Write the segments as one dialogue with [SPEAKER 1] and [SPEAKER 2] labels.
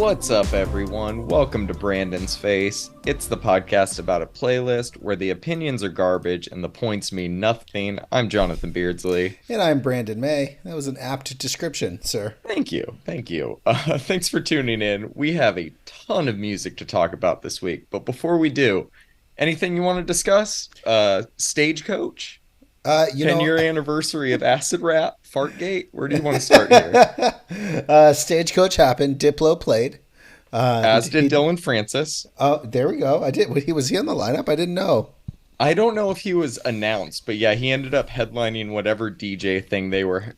[SPEAKER 1] What's up, everyone? Welcome to Brandon's Face. It's the podcast about a playlist where the opinions are garbage and the points mean nothing. I'm Jonathan Beardsley.
[SPEAKER 2] And I'm Brandon May. That was an apt description, sir.
[SPEAKER 1] Thank you. Thank you. Thanks for tuning in. We have a ton of music to talk about this week. But before we do, anything you want to discuss? Stagecoach? 10-year anniversary of Acid Rap? Fartgate? Where do you want to start here?
[SPEAKER 2] Stagecoach happened. Diplo played.
[SPEAKER 1] As did Dylan Francis.
[SPEAKER 2] Oh, there we go. Was he on the lineup? I didn't know.
[SPEAKER 1] I don't know if he was announced, but yeah, he ended up headlining whatever DJ thing they were,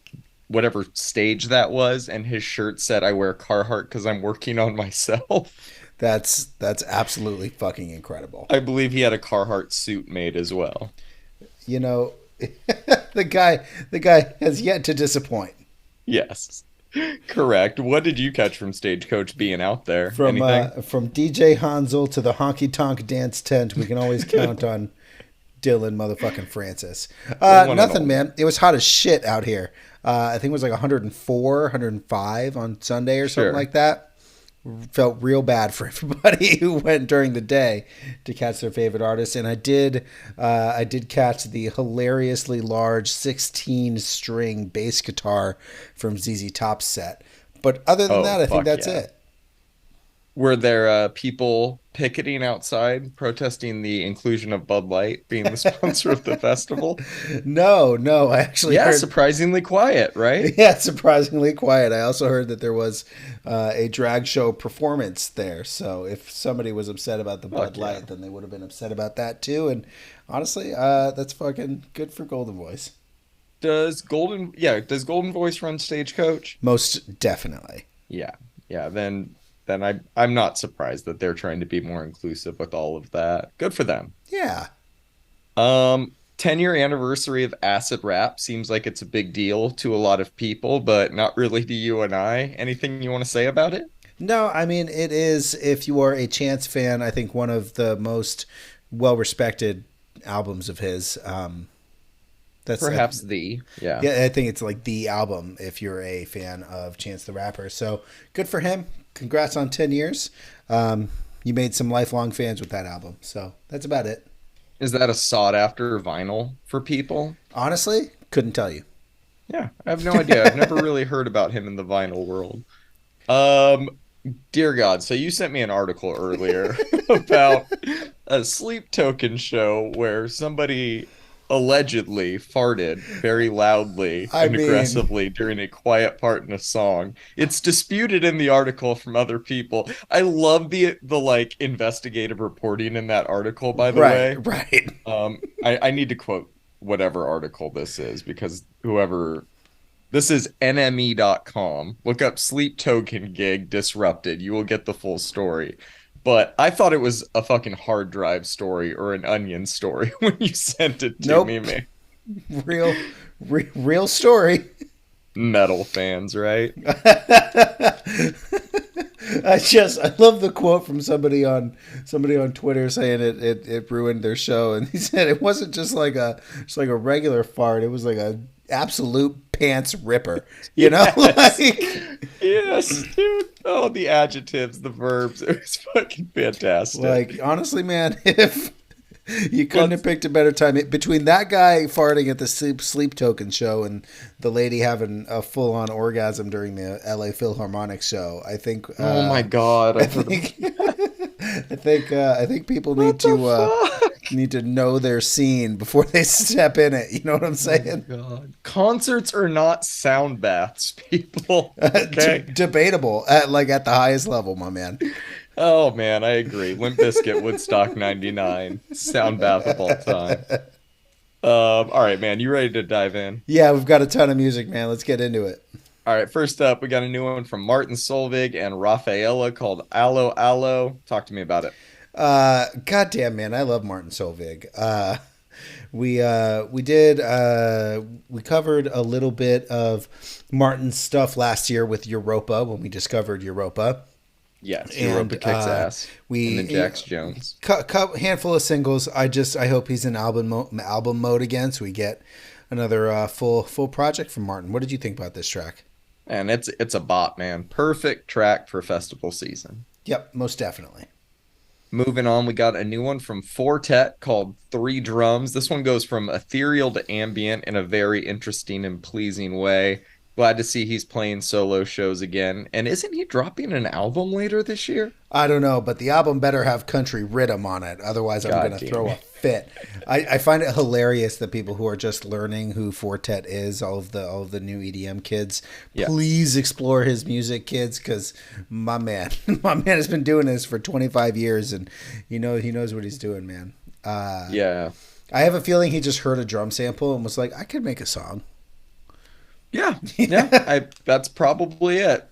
[SPEAKER 1] whatever stage that was, and his shirt said, "I wear Carhartt because I'm working on myself."
[SPEAKER 2] That's absolutely fucking incredible.
[SPEAKER 1] I believe he had a Carhartt suit made as well.
[SPEAKER 2] You know, the guy has yet to disappoint.
[SPEAKER 1] Yes. Correct. What did you catch from Stagecoach being out there?
[SPEAKER 2] From DJ Hansel to the honky tonk dance tent, we can always count on Dylan motherfucking Francis. Nothing, man. It was hot as shit out here. I think it was like 104, 105 on Sunday or something like that. Felt real bad for everybody who went during the day to catch their favorite artist, and I did catch the hilariously large 16-string bass guitar from ZZ Top's set. But other than that, I think that's it. Were there
[SPEAKER 1] people picketing outside protesting the inclusion of Bud Light being the sponsor of the festival?
[SPEAKER 2] No, I actually heard...
[SPEAKER 1] surprisingly quiet, right?
[SPEAKER 2] Yeah, surprisingly quiet. I also heard that there was a drag show performance there. So if somebody was upset about the Bud Light, then they would have been upset about that too. And honestly, that's fucking good for Golden Voice.
[SPEAKER 1] Does Golden Voice run Stagecoach?
[SPEAKER 2] Most definitely.
[SPEAKER 1] Yeah. Then I'm not surprised that they're trying to be more inclusive with all of that. Good for them.
[SPEAKER 2] Yeah.
[SPEAKER 1] 10-year anniversary of Acid Rap seems like it's a big deal to a lot of people, but not really to you and I. Anything you want to say about it?
[SPEAKER 2] No, I mean, it is, if you are a Chance fan, I think one of the most well-respected albums of his.
[SPEAKER 1] Yeah,
[SPEAKER 2] I think it's like the album if you're a fan of Chance the Rapper. So good for him. Congrats on 10 years. You made some lifelong fans with that album. So that's about it.
[SPEAKER 1] Is that a sought after vinyl for people?
[SPEAKER 2] Honestly, couldn't tell you.
[SPEAKER 1] Yeah, I have no idea. I've never really heard about him in the vinyl world. Dear God, so you sent me an article earlier about a Sleep Token show where somebody allegedly farted very loudly and aggressively during a quiet part in a song. It's disputed in the article from other people. I love the like investigative reporting in that article, by the way.
[SPEAKER 2] Right.
[SPEAKER 1] I need to quote whatever article this is, because this is NME.com. Look up Sleep Token gig disrupted. You will get the full story. But I thought it was a fucking hard drive story or an Onion story when you sent it to me, man.
[SPEAKER 2] Real story.
[SPEAKER 1] Metal fans, right?
[SPEAKER 2] I love the quote from somebody on Twitter saying it ruined their show, and he said it wasn't just like a regular fart, it was like a absolute pants ripper, you know?
[SPEAKER 1] Yes, dude. Oh, the adjectives, the verbs, it was fucking fantastic.
[SPEAKER 2] Like, honestly, man, if you couldn't have picked a better time between that guy farting at the Sleep Token show and the lady having a full-on orgasm during the LA Philharmonic show, I think.
[SPEAKER 1] Oh my God!
[SPEAKER 2] I think people need to know their scene before they step in it. You know what I'm saying?
[SPEAKER 1] Oh God. Concerts are not sound baths, people. Okay?
[SPEAKER 2] Debatable at the highest level, my man.
[SPEAKER 1] Oh man, I agree. Limp Bizkit, Woodstock '99, sound bath of all time. All right, man, you ready to dive in?
[SPEAKER 2] Yeah, we've got a ton of music, man. Let's get into it.
[SPEAKER 1] All right, first up, we got a new one from Martin Solveig and Rafaela called Allo Allo. Talk to me about it.
[SPEAKER 2] Goddamn, man, I love Martin Solveig. We covered a little bit of Martin's stuff last year with Europa when we discovered Europa.
[SPEAKER 1] Yes, Europa kicks ass. And then Jax Jones.
[SPEAKER 2] Handful of singles. I hope he's in album mode again, so we get another full project from Martin. What did you think about this track?
[SPEAKER 1] And it's a bop, man. Perfect track for festival season.
[SPEAKER 2] Yep, most definitely.
[SPEAKER 1] Moving on, we got a new one from Fortet called Three Drums. This one goes from ethereal to ambient in a very interesting and pleasing way. Glad to see he's playing solo shows again. And isn't he dropping an album later this year?
[SPEAKER 2] I don't know, but the album better have country rhythm on it. Otherwise, I'm going
[SPEAKER 1] God
[SPEAKER 2] to
[SPEAKER 1] damn
[SPEAKER 2] throw a
[SPEAKER 1] it.
[SPEAKER 2] fit. I find it hilarious that people who are just learning who Fortet is, all of the new EDM kids,
[SPEAKER 1] Yes.
[SPEAKER 2] please explore his music, kids, because my man, my man has been doing this for 25 years, and he knows what he's doing, man.
[SPEAKER 1] Yeah.
[SPEAKER 2] I have a feeling he just heard a drum sample and was like, I could make a song.
[SPEAKER 1] Yeah. Yeah. That's probably it.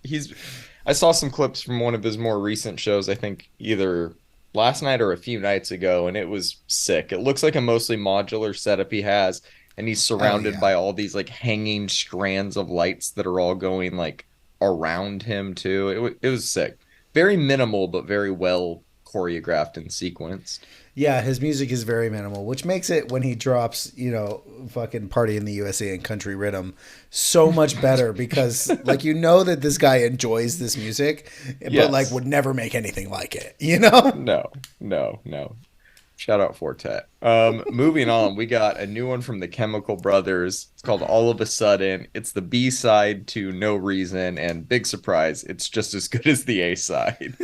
[SPEAKER 1] I saw some clips from one of his more recent shows, I think either last night or a few nights ago, and it was sick. It looks like a mostly modular setup he has, and he's
[SPEAKER 2] Hell
[SPEAKER 1] surrounded
[SPEAKER 2] yeah.
[SPEAKER 1] by all these like hanging strands of lights that are all going like around him too. It was sick. Very minimal, but very well choreographed and sequenced.
[SPEAKER 2] Yeah, his music is very minimal, which makes it when he drops, fucking Party in the USA and Country Rhythm so much better because like that this guy enjoys this music, but like
[SPEAKER 1] Yes.
[SPEAKER 2] would never make anything like it, you know?
[SPEAKER 1] No, no, no. Shout out Fortet. Moving on, we got a new one from the Chemical Brothers. It's called All of a Sudden. It's the B side to No Reason, and big surprise, it's just as good as the A side.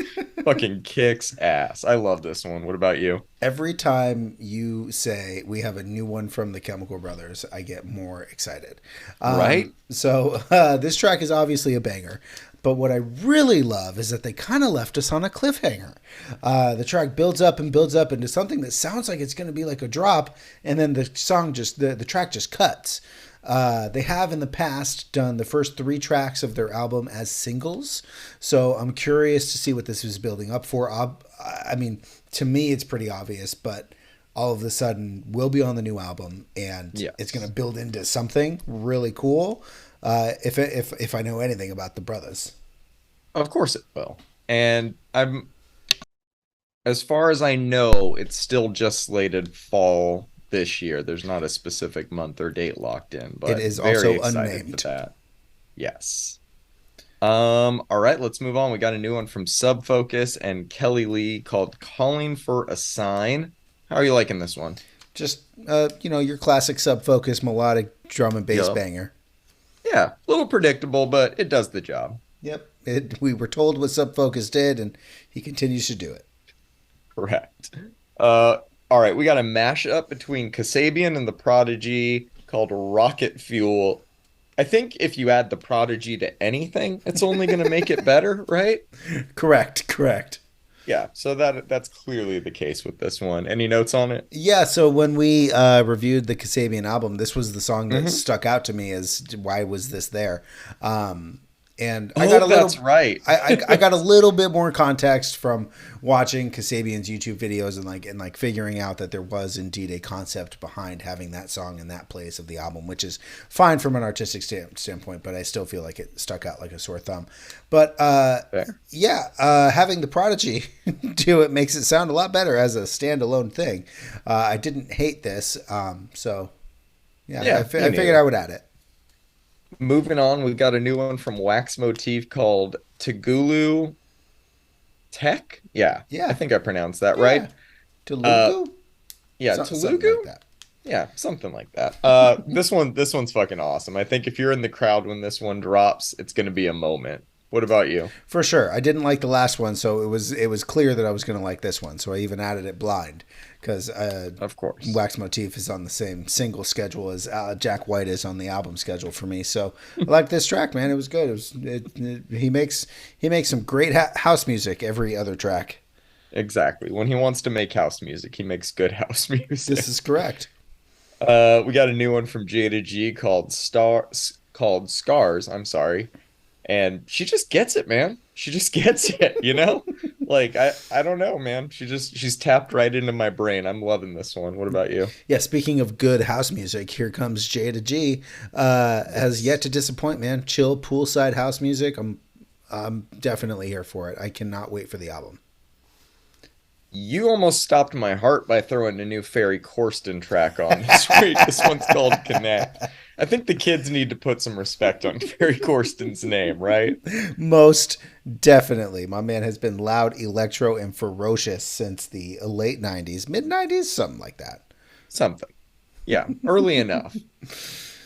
[SPEAKER 1] Fucking kicks ass. I love this one. What about you?
[SPEAKER 2] Every time you say we have a new one from the Chemical Brothers, I get more excited.
[SPEAKER 1] Right?
[SPEAKER 2] This track is obviously a banger, but what I really love is that they kind of left us on a cliffhanger. The track builds up and builds up into something that sounds like it's going to be like a drop, and then the track just cuts. They have in the past done the first three tracks of their album as singles, so I'm curious to see what this is building up for. I mean, to me, it's pretty obvious, but all of a sudden, we'll be on the new album, and it's going to
[SPEAKER 1] Yes.
[SPEAKER 2] build into something really cool. If I know anything about the brothers,
[SPEAKER 1] Of course it will. And as far as I know, it's still just slated fall this year. There's not a specific month or date locked in,
[SPEAKER 2] it
[SPEAKER 1] but
[SPEAKER 2] is
[SPEAKER 1] very
[SPEAKER 2] also
[SPEAKER 1] excited for
[SPEAKER 2] unnamed.
[SPEAKER 1] that. Yes. All right, let's move on. We got a new one from Subfocus and Kelly Lee called Calling for a Sign. How are you liking this one?
[SPEAKER 2] Just your classic sub focus melodic drum and bass
[SPEAKER 1] Yep.
[SPEAKER 2] banger.
[SPEAKER 1] Yeah, a little predictable, but it does the job.
[SPEAKER 2] Yep. We were told what Sub Focus did, and he continues to do it.
[SPEAKER 1] Correct. Uh, all right, we got a mashup between Kasabian and the Prodigy called Rocket Fuel. I think if you add the Prodigy to anything, it's only going to make it better, right?
[SPEAKER 2] Correct. Correct.
[SPEAKER 1] Yeah, so that's clearly the case with this one. Any notes on it?
[SPEAKER 2] Yeah, so when we reviewed the Kasabian album, this was the song that
[SPEAKER 1] Hmm.
[SPEAKER 2] stuck out to me as why was this there? And I got
[SPEAKER 1] Oh,
[SPEAKER 2] a
[SPEAKER 1] that's
[SPEAKER 2] little,
[SPEAKER 1] right.
[SPEAKER 2] I got a little bit more context from watching Kasabian's YouTube videos and like figuring out that there was indeed a concept behind having that song in that place of the album, which is fine from an artistic standpoint, but I still feel like it stuck out like a sore thumb. But
[SPEAKER 1] Fair.
[SPEAKER 2] yeah, having the Prodigy do it makes it sound a lot better as a standalone thing. I didn't hate this, so yeah,
[SPEAKER 1] Yeah, me
[SPEAKER 2] I figured
[SPEAKER 1] neither.
[SPEAKER 2] I would add it.
[SPEAKER 1] Moving on, we've got a new one from Wax Motif called Tagulu Tech. Yeah, I
[SPEAKER 2] Yeah,
[SPEAKER 1] think I pronounced that
[SPEAKER 2] yeah,
[SPEAKER 1] right. Uh,
[SPEAKER 2] Telugu,
[SPEAKER 1] yeah,
[SPEAKER 2] something like
[SPEAKER 1] Telugu.
[SPEAKER 2] that.
[SPEAKER 1] Yeah, something like that. This one's fucking awesome. I think if you're in the crowd when this one drops, it's gonna be a moment. What about you?
[SPEAKER 2] For sure. I didn't like the last one, so it was clear that I was going to like this one. So I even added it blind because
[SPEAKER 1] Of course.
[SPEAKER 2] Wax Motif is on the same single schedule as Jack White is on the album schedule for me. So I like this track, man. It was good. He makes some great house music every other track.
[SPEAKER 1] Exactly. When he wants to make house music, he makes good house
[SPEAKER 2] This
[SPEAKER 1] music.
[SPEAKER 2] is correct.
[SPEAKER 1] We got a new one from Jada G called Scars, I'm sorry. And she just gets it, man. She just gets it, you know? Like I don't know, man. She's tapped right into my brain. I'm loving this one. What about you?
[SPEAKER 2] Yeah, speaking of good house music, here comes Jada G. Has yet
[SPEAKER 1] Yes.
[SPEAKER 2] to disappoint, man. Chill poolside house music. I'm definitely here for it. I cannot wait for the album.
[SPEAKER 1] You almost stopped my heart by throwing a new Ferry Corsten track on this week. This one's called Connect. I think the kids need to put some respect on Ferry Corsten's name, right?
[SPEAKER 2] Most definitely. My man has been loud, electro, and ferocious since the late 90s, mid 90s, something like that.
[SPEAKER 1] Something. Yeah, early enough.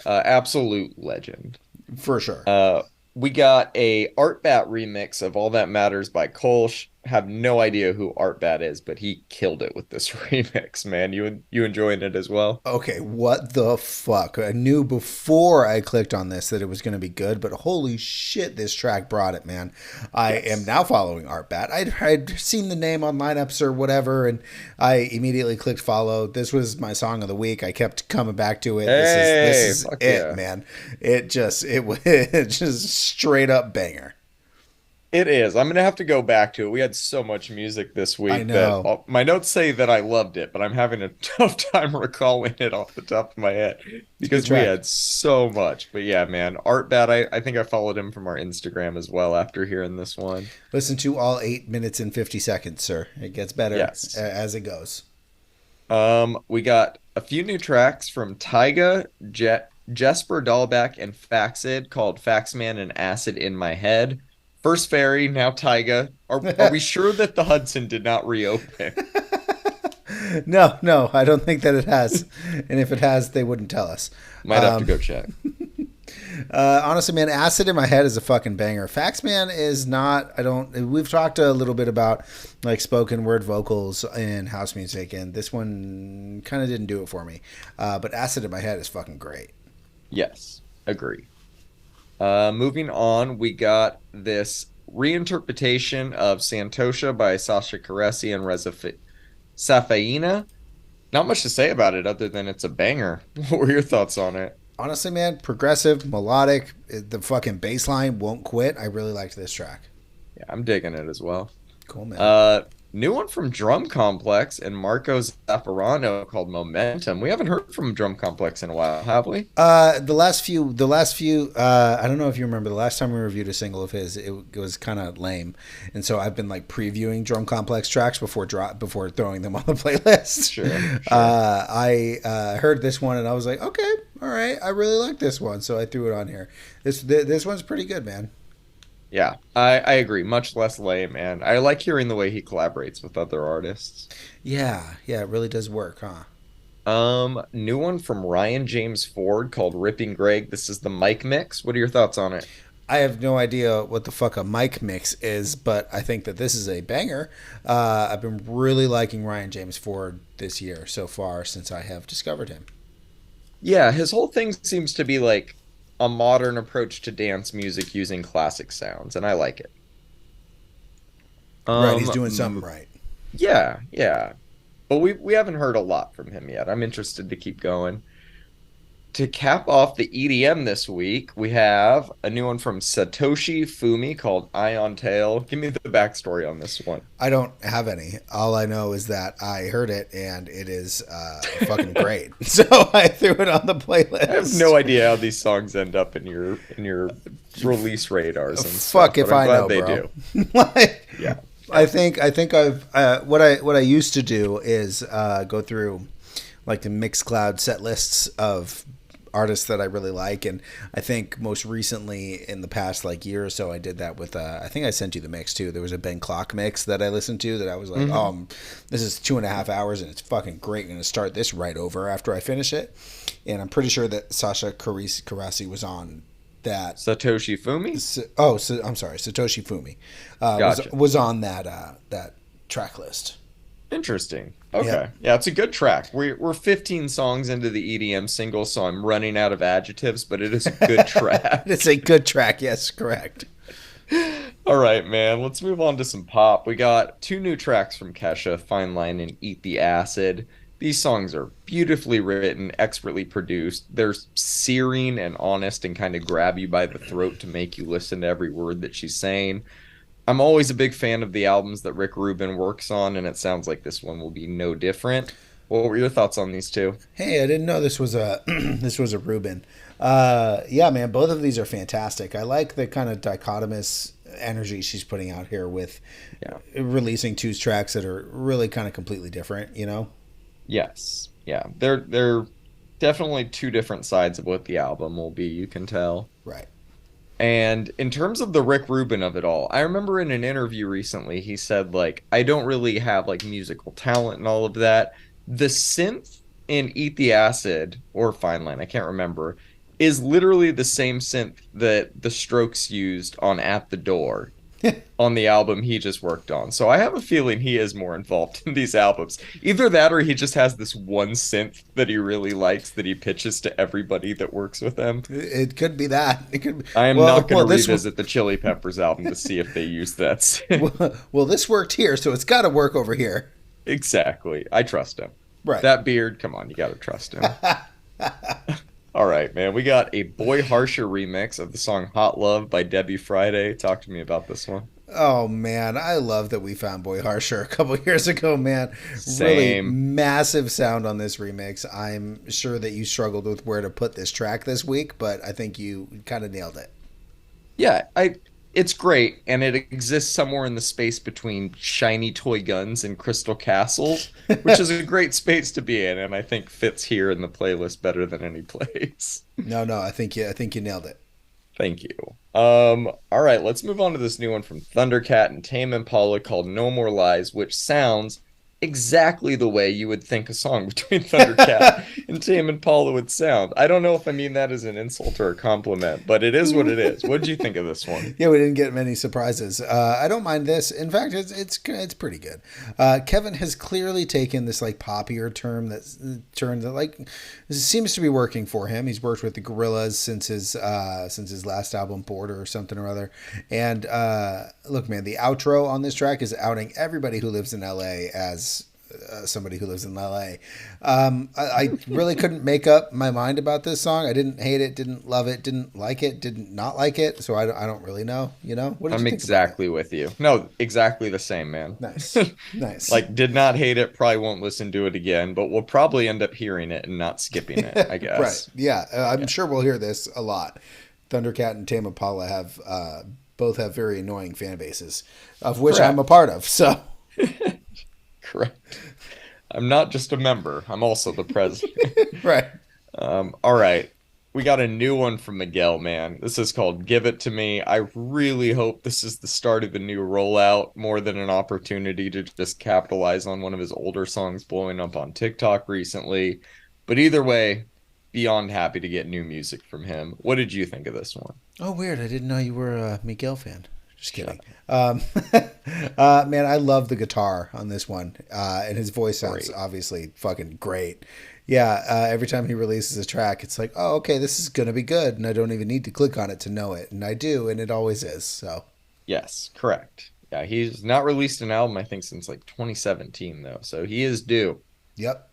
[SPEAKER 1] Absolute legend.
[SPEAKER 2] For sure.
[SPEAKER 1] Uh, we got a Art Bat remix of All That Matters by Kolsch. Have no idea who Art Bat is, but he killed it with this remix, man. You enjoying it as well?
[SPEAKER 2] Okay, what the fuck? I knew before I clicked on this that it was going to be good, but holy shit, this track brought it, man. I am
[SPEAKER 1] Yes.
[SPEAKER 2] now following Art Bat. I'd seen the name on lineups or whatever, and I immediately clicked follow. This was my song of the week. I kept coming back to it. This
[SPEAKER 1] Hey,
[SPEAKER 2] is
[SPEAKER 1] fuck
[SPEAKER 2] it,
[SPEAKER 1] yeah.
[SPEAKER 2] man. It was just straight up banger.
[SPEAKER 1] It is. I'm gonna have to go back to it. We had so much music this
[SPEAKER 2] I
[SPEAKER 1] week that
[SPEAKER 2] know.
[SPEAKER 1] my notes say that I loved it, but I'm having a tough time recalling it off the top of my head
[SPEAKER 2] It's a good
[SPEAKER 1] because we
[SPEAKER 2] track.
[SPEAKER 1] had so much. But yeah, man, Art Bat, I think I followed him from our Instagram as well after hearing this one.
[SPEAKER 2] Listen to all 8 minutes and 50 seconds, sir. It gets better
[SPEAKER 1] Yes.
[SPEAKER 2] as it goes.
[SPEAKER 1] We got a few new tracks from Tyga, Jesper Dahlback, and Faxid called Faxman and Acid in My Head. First Fairy, now Tyga. Are we sure that the Hudson did not reopen?
[SPEAKER 2] No, no, I don't think that it has. And if it has, they wouldn't tell us.
[SPEAKER 1] Might have to go check.
[SPEAKER 2] Honestly, man, Acid in My Head is a fucking banger. Fax Man is not. I don't. We've talked a little bit about like spoken word vocals in house music, and this one kind of didn't do it for me. But Acid in My Head is fucking great.
[SPEAKER 1] Yes, agree. Moving on, we got this reinterpretation of Santosha by Sasha Caresi and Reza Safaina. Not much to say about it other than it's a banger. What were your thoughts on it?
[SPEAKER 2] Honestly, man, progressive, melodic. The fucking bass line won't quit. I really liked this track.
[SPEAKER 1] Yeah, I'm digging it as well.
[SPEAKER 2] Cool, man.
[SPEAKER 1] New one from Drum Complex and Marco Zaffarano called Momentum. We haven't heard from Drum Complex in a while, have we?
[SPEAKER 2] I don't know if you remember the last time we reviewed a single of his, it was kind of lame, and so I've been like previewing Drum Complex tracks before throwing them on the playlist.
[SPEAKER 1] Sure, sure.
[SPEAKER 2] I heard this one and I was like, okay, all right, I really like this one, so I threw it on here. This one's pretty good, man.
[SPEAKER 1] Yeah, I agree. Much less lame, and I like hearing the way he collaborates with other artists.
[SPEAKER 2] Yeah, yeah, it really does work, huh?
[SPEAKER 1] New one from Ryan James Ford called Ripping Greg. This is the mic mix. What are your thoughts on it?
[SPEAKER 2] I have no idea what the fuck a mic mix is, but I think that this is a banger. I've been really liking Ryan James Ford this year so far since I have discovered him.
[SPEAKER 1] Yeah, his whole thing seems to be like a modern approach to dance music using classic sounds, and I like it.
[SPEAKER 2] Right, he's doing something right.
[SPEAKER 1] Yeah, yeah. But we haven't heard a lot from him yet. I'm interested to keep going. To cap off the EDM this week, we have a new one from Satoshi Fumi called Ion Tail. Give me the backstory on this one.
[SPEAKER 2] I don't have any. All I know is that I heard it and it is fucking great. So I threw it on the playlist.
[SPEAKER 1] I have no idea how these songs end up in your release radars and
[SPEAKER 2] Fuck
[SPEAKER 1] stuff,
[SPEAKER 2] if
[SPEAKER 1] but I'm
[SPEAKER 2] I
[SPEAKER 1] glad
[SPEAKER 2] know,
[SPEAKER 1] they
[SPEAKER 2] bro.
[SPEAKER 1] do.
[SPEAKER 2] Like,
[SPEAKER 1] Yeah.
[SPEAKER 2] I think I've what I used to do is go through like the Mixcloud set lists of artists that I really like, and I think most recently in the past like year or so I did that with I think I sent you the mix too. There was a Ben Clock mix that I listened to that I was like, this is 2.5 hours and it's fucking great. I'm gonna start this right over after I finish it, and I'm pretty sure that Sasha Karasi was on that.
[SPEAKER 1] Satoshi Fumi?
[SPEAKER 2] I'm sorry, Satoshi Fumi
[SPEAKER 1] Gotcha.
[SPEAKER 2] was on that that track list.
[SPEAKER 1] Interesting. Okay.
[SPEAKER 2] Yeah.
[SPEAKER 1] Yeah, it's a good track. We're 15 songs into the EDM single, so I'm running out of adjectives, but it is a good track.
[SPEAKER 2] It's a good track. Yes, correct.
[SPEAKER 1] All right, man. Let's move on to some pop. We got two new tracks from Kesha, Fine Line and Eat the Acid. These songs are beautifully written, expertly produced. They're searing and honest and kind of grab you by the throat to make you listen to every word that she's saying. I'm always a big fan of the albums that Rick Rubin works on, and it sounds like this one will be no different. What were your thoughts on these two?
[SPEAKER 2] Hey, I didn't know this was a this was a Rubin. Yeah, man, both of these are fantastic. I like the kind of dichotomous energy she's putting out here with
[SPEAKER 1] Yeah.
[SPEAKER 2] releasing two tracks that are really kind of completely different. You know.
[SPEAKER 1] Yes. Yeah. They're Definitely two different sides of what the album will be, you can tell.
[SPEAKER 2] Right.
[SPEAKER 1] And in terms of the Rick Rubin of it all, I remember in an interview recently, he said, like, I don't really have like musical talent and all of that. The synth in Eat the Acid or Fine Line, I can't remember, is literally the same synth that the Strokes used on At the Door on the album he just worked on. So I have a feeling he is more involved in these albums. Either that or he just has this one synth that he really likes that he pitches to everybody that works with him.
[SPEAKER 2] It could be that. It could.
[SPEAKER 1] I am not going to revisit the Chili Peppers album to see if they use that synth.
[SPEAKER 2] Well, this worked here, so it's got to work over here.
[SPEAKER 1] Exactly. I trust him.
[SPEAKER 2] Right.
[SPEAKER 1] That beard, come on, you got to trust him. All right, man. We got a Boy Harsher remix of the song Hot Love by Debbie Friday. Talk to me about this one.
[SPEAKER 2] Oh, man. I love that we found Boy Harsher a couple years ago, man.
[SPEAKER 1] Same.
[SPEAKER 2] Really massive sound on this remix. I'm sure that you struggled with where to put this track this week, but I think you kind of nailed it.
[SPEAKER 1] Yeah, it's great, and it exists somewhere in the space between shiny toy guns and crystal castles, which is a great space to be in, and I think fits here in the playlist better than any place.
[SPEAKER 2] No, I think you nailed it.
[SPEAKER 1] Thank you. All right, let's move on to this new one from Thundercat and Tame Impala called No More Lies, which sounds exactly the way you would think a song between Thundercat and Tame Impala would sound. I don't know if I mean that as an insult or a compliment, but it is what it is. What did you think of this one?
[SPEAKER 2] Yeah, we didn't get many surprises. I don't mind this. In fact, it's pretty good. Kevin has clearly taken this like poppier term that like seems to be working for him. He's worked with the Gorillaz since his last album, Border or something or other. And look, man, the outro on this track is outing everybody who lives in LA as somebody who lives in LA. I really couldn't make up my mind about this song. I didn't hate it, didn't love it, didn't like it, didn't not like it. So I don't really know. You know,
[SPEAKER 1] what did you think exactly with you. No, exactly the same, man.
[SPEAKER 2] Nice, nice.
[SPEAKER 1] Like, did not hate it. Probably won't listen to it again, but we'll probably end up hearing it and not skipping it, I guess.
[SPEAKER 2] Right? Yeah, I'm sure we'll hear this a lot. Thundercat and Tame Impala have both have very annoying fan bases, of which I'm a part of. So.
[SPEAKER 1] Correct. I'm not just a member. I'm also the president.
[SPEAKER 2] Right.
[SPEAKER 1] All right. We got a new one from Miguel, man. This is called Give It To Me. I really hope this is the start of a new rollout more than an opportunity to just capitalize on one of his older songs blowing up on TikTok recently. But either way, beyond happy to get new music from him. What did you think of this one?
[SPEAKER 2] Oh, weird. I didn't know you were a Miguel fan. Just kidding. Man, I love the guitar on this one. And his voice sounds obviously fucking great. Yeah, every time he releases a track, it's like, oh, okay, this is going to be good. And I don't even need to click on it to know it. And I do, and it always is. So.
[SPEAKER 1] Yes, correct. Yeah, he's not released an album, I think, since like 2017, though. So he is due.
[SPEAKER 2] Yep.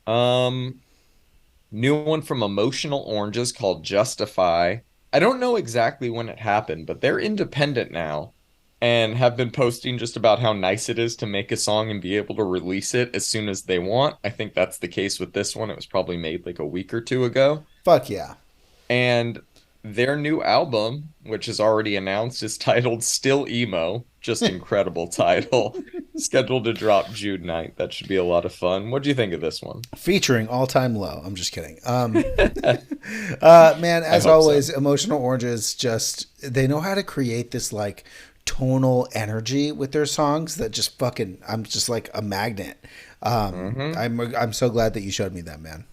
[SPEAKER 1] New one from Emotional Oranges called Justify. I don't know exactly when it happened, but they're independent now and have been posting just about how nice it is to make a song and be able to release it as soon as they want. I think that's the case with this one. It was probably made like a week or two ago.
[SPEAKER 2] Fuck yeah.
[SPEAKER 1] And their new album, which is already announced, is titled Still Emo. Just incredible title. Scheduled to drop June 9th. That should be a lot of fun. What do you think of this one?
[SPEAKER 2] Featuring All Time Low. I'm just kidding. Man, as always, so. Emotional Oranges they know how to create this like tonal energy with their songs that just fucking, I'm just like a magnet. I'm so glad that you showed me that, man.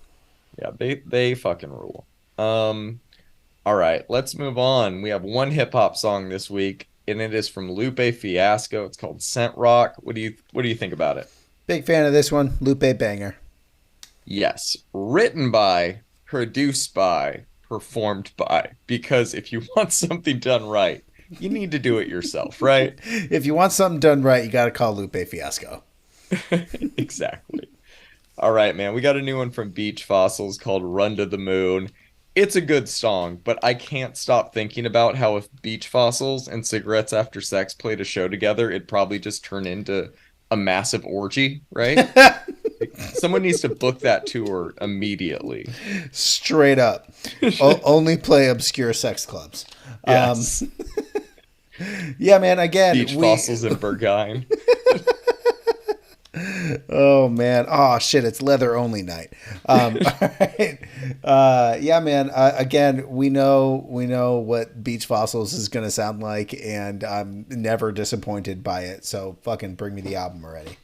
[SPEAKER 1] Yeah, they fucking rule. All right, let's move on. We have one hip hop song this week, and it is from Lupe Fiasco. It's called Scent Rock. What do you think about it?
[SPEAKER 2] Big fan of this one. Lupe banger.
[SPEAKER 1] Yes, written by, produced by, performed by. Because if you want something done right, you need to do it yourself, right?
[SPEAKER 2] If you want something done right, you got to call Lupe Fiasco.
[SPEAKER 1] Exactly. All right, man. We got a new one from Beach Fossils called Run to the Moon. It's a good song, but I can't stop thinking about how if Beach Fossils and Cigarettes After Sex played a show together, it'd probably just turn into a massive orgy, right? Someone needs to book that tour immediately.
[SPEAKER 2] Straight up. Only play obscure sex clubs.
[SPEAKER 1] Yes.
[SPEAKER 2] Yeah, man, again.
[SPEAKER 1] Beach Fossils in Berghain.
[SPEAKER 2] Oh man. Oh shit. It's leather only night. All right. Yeah, man. Again, we know what Beach Fossils is gonna sound like, and I'm never disappointed by it. So fucking bring me the album already.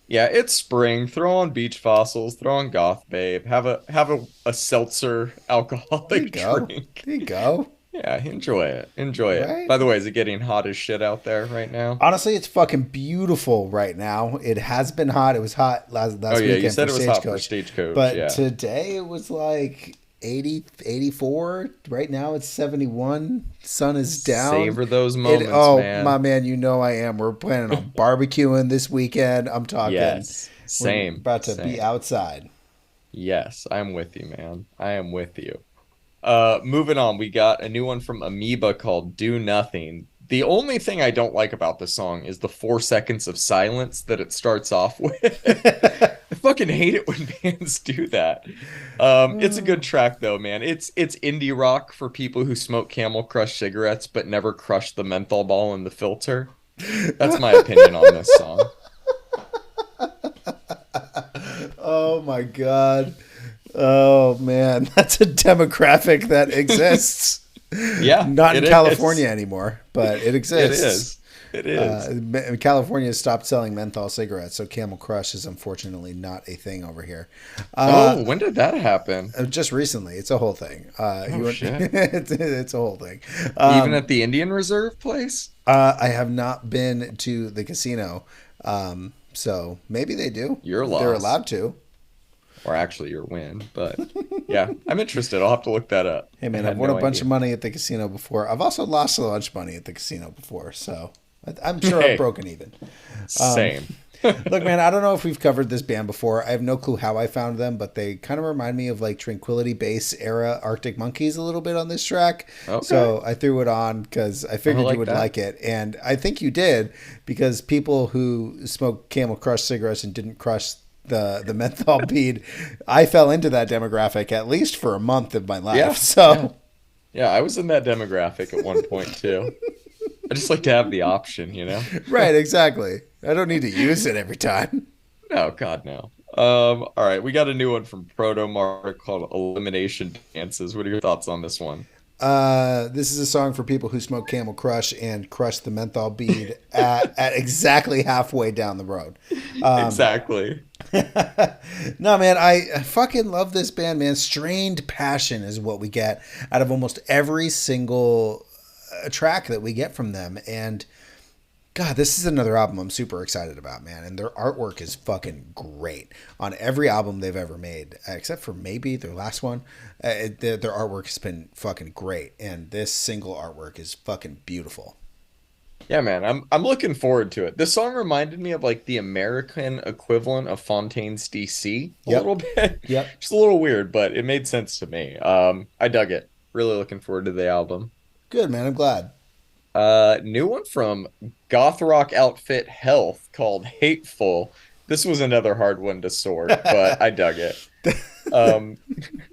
[SPEAKER 1] Yeah, it's spring. Throw on Beach Fossils, throw on Goth Babe, have a seltzer
[SPEAKER 2] There you
[SPEAKER 1] alcoholic
[SPEAKER 2] go.
[SPEAKER 1] drink.
[SPEAKER 2] There you go.
[SPEAKER 1] Yeah, enjoy it. Enjoy it.
[SPEAKER 2] Right.
[SPEAKER 1] By the way, is it getting hot as shit out there right now?
[SPEAKER 2] Honestly, it's fucking beautiful right now. It has been hot. It was hot
[SPEAKER 1] Oh
[SPEAKER 2] last
[SPEAKER 1] yeah, you
[SPEAKER 2] weekend
[SPEAKER 1] said
[SPEAKER 2] for
[SPEAKER 1] it was hot for
[SPEAKER 2] Stagecoach.
[SPEAKER 1] Stagecoach.
[SPEAKER 2] But
[SPEAKER 1] Yeah.
[SPEAKER 2] today it was like 80, 84. Right now it's 71. Sun is down.
[SPEAKER 1] Savor those
[SPEAKER 2] It
[SPEAKER 1] moments,
[SPEAKER 2] oh my
[SPEAKER 1] man.
[SPEAKER 2] man, you know I am. We're planning on barbecuing this weekend. I'm talking
[SPEAKER 1] Yes.
[SPEAKER 2] we're
[SPEAKER 1] Same.
[SPEAKER 2] about to be
[SPEAKER 1] Same.
[SPEAKER 2] outside.
[SPEAKER 1] Yes, I'm with you, man. I am with you. Moving on, we got a new one from Amoeba called Do Nothing. The only thing I don't like about the song is the 4 seconds of silence that it starts off with. I fucking hate it when bands do that. It's a good track though, man. It's indie rock for people who smoke Camel Crush cigarettes but never crush the menthol ball in the filter. That's my opinion on this song.
[SPEAKER 2] Oh my god. Oh man, that's a demographic that exists.
[SPEAKER 1] Yeah,
[SPEAKER 2] Not in
[SPEAKER 1] it
[SPEAKER 2] California
[SPEAKER 1] is.
[SPEAKER 2] anymore, but it
[SPEAKER 1] It
[SPEAKER 2] exists.
[SPEAKER 1] is. It is.
[SPEAKER 2] California has stopped selling menthol cigarettes, so Camel Crush is unfortunately not a thing over here.
[SPEAKER 1] Oh, when did that happen?
[SPEAKER 2] Just recently, it's a whole thing.
[SPEAKER 1] Oh shit.
[SPEAKER 2] It's a whole thing.
[SPEAKER 1] Even at the Indian Reserve place?
[SPEAKER 2] I have not been to the casino, so maybe they do.
[SPEAKER 1] Your
[SPEAKER 2] They're
[SPEAKER 1] loss.
[SPEAKER 2] allowed to.
[SPEAKER 1] Or actually your win. But yeah, I'm interested. I'll have to look that up.
[SPEAKER 2] Hey
[SPEAKER 1] I
[SPEAKER 2] man, I've
[SPEAKER 1] had
[SPEAKER 2] won a
[SPEAKER 1] no
[SPEAKER 2] bunch
[SPEAKER 1] idea.
[SPEAKER 2] of money at the casino before. I've also lost a bunch of money at the casino before, so I'm sure I've
[SPEAKER 1] Hey,
[SPEAKER 2] broken even.
[SPEAKER 1] same.
[SPEAKER 2] Look, man, I don't know if we've covered this band before. I have no clue how I found them, but they kind of remind me of like Tranquility Base era Arctic Monkeys a little bit on this track.
[SPEAKER 1] Okay.
[SPEAKER 2] So I threw it on because I
[SPEAKER 1] I
[SPEAKER 2] figured you
[SPEAKER 1] like
[SPEAKER 2] would
[SPEAKER 1] that.
[SPEAKER 2] like it. And I think you did because people who smoke Camel Crush cigarettes and didn't crush the menthol bead, I fell into that demographic at least for a month of my life.
[SPEAKER 1] Yeah, yeah.
[SPEAKER 2] So,
[SPEAKER 1] Yeah, I was in that demographic at one point too. I just like to have the option, you know?
[SPEAKER 2] right, exactly. I don't need to use it every time.
[SPEAKER 1] No, God, no. All right, we got a new one from Proto Mark called Elimination Dances. What are your thoughts on this one?
[SPEAKER 2] This is a song for people who smoke Camel Crush and crush the menthol bead at exactly halfway down the road.
[SPEAKER 1] Exactly.
[SPEAKER 2] No, man, I fucking love this band, man. Strained passion is what we get out of almost every single track that we get from them. And God, this is another album I'm super excited about, man. And their artwork is fucking great on every album they've ever made, except for maybe their last one. Their artwork has been fucking great, and this single artwork is fucking beautiful.
[SPEAKER 1] Yeah, man, I'm looking forward to it. This song reminded me of like the American equivalent of Fontaine's DC a
[SPEAKER 2] Yep.
[SPEAKER 1] little bit.
[SPEAKER 2] Yep.
[SPEAKER 1] Just a little weird, but it made sense to me. I dug it. Really looking forward to the album.
[SPEAKER 2] Good, man. I'm glad.
[SPEAKER 1] New one from goth rock outfit Health called Hateful. This was another hard one to sort, but I dug it. Um,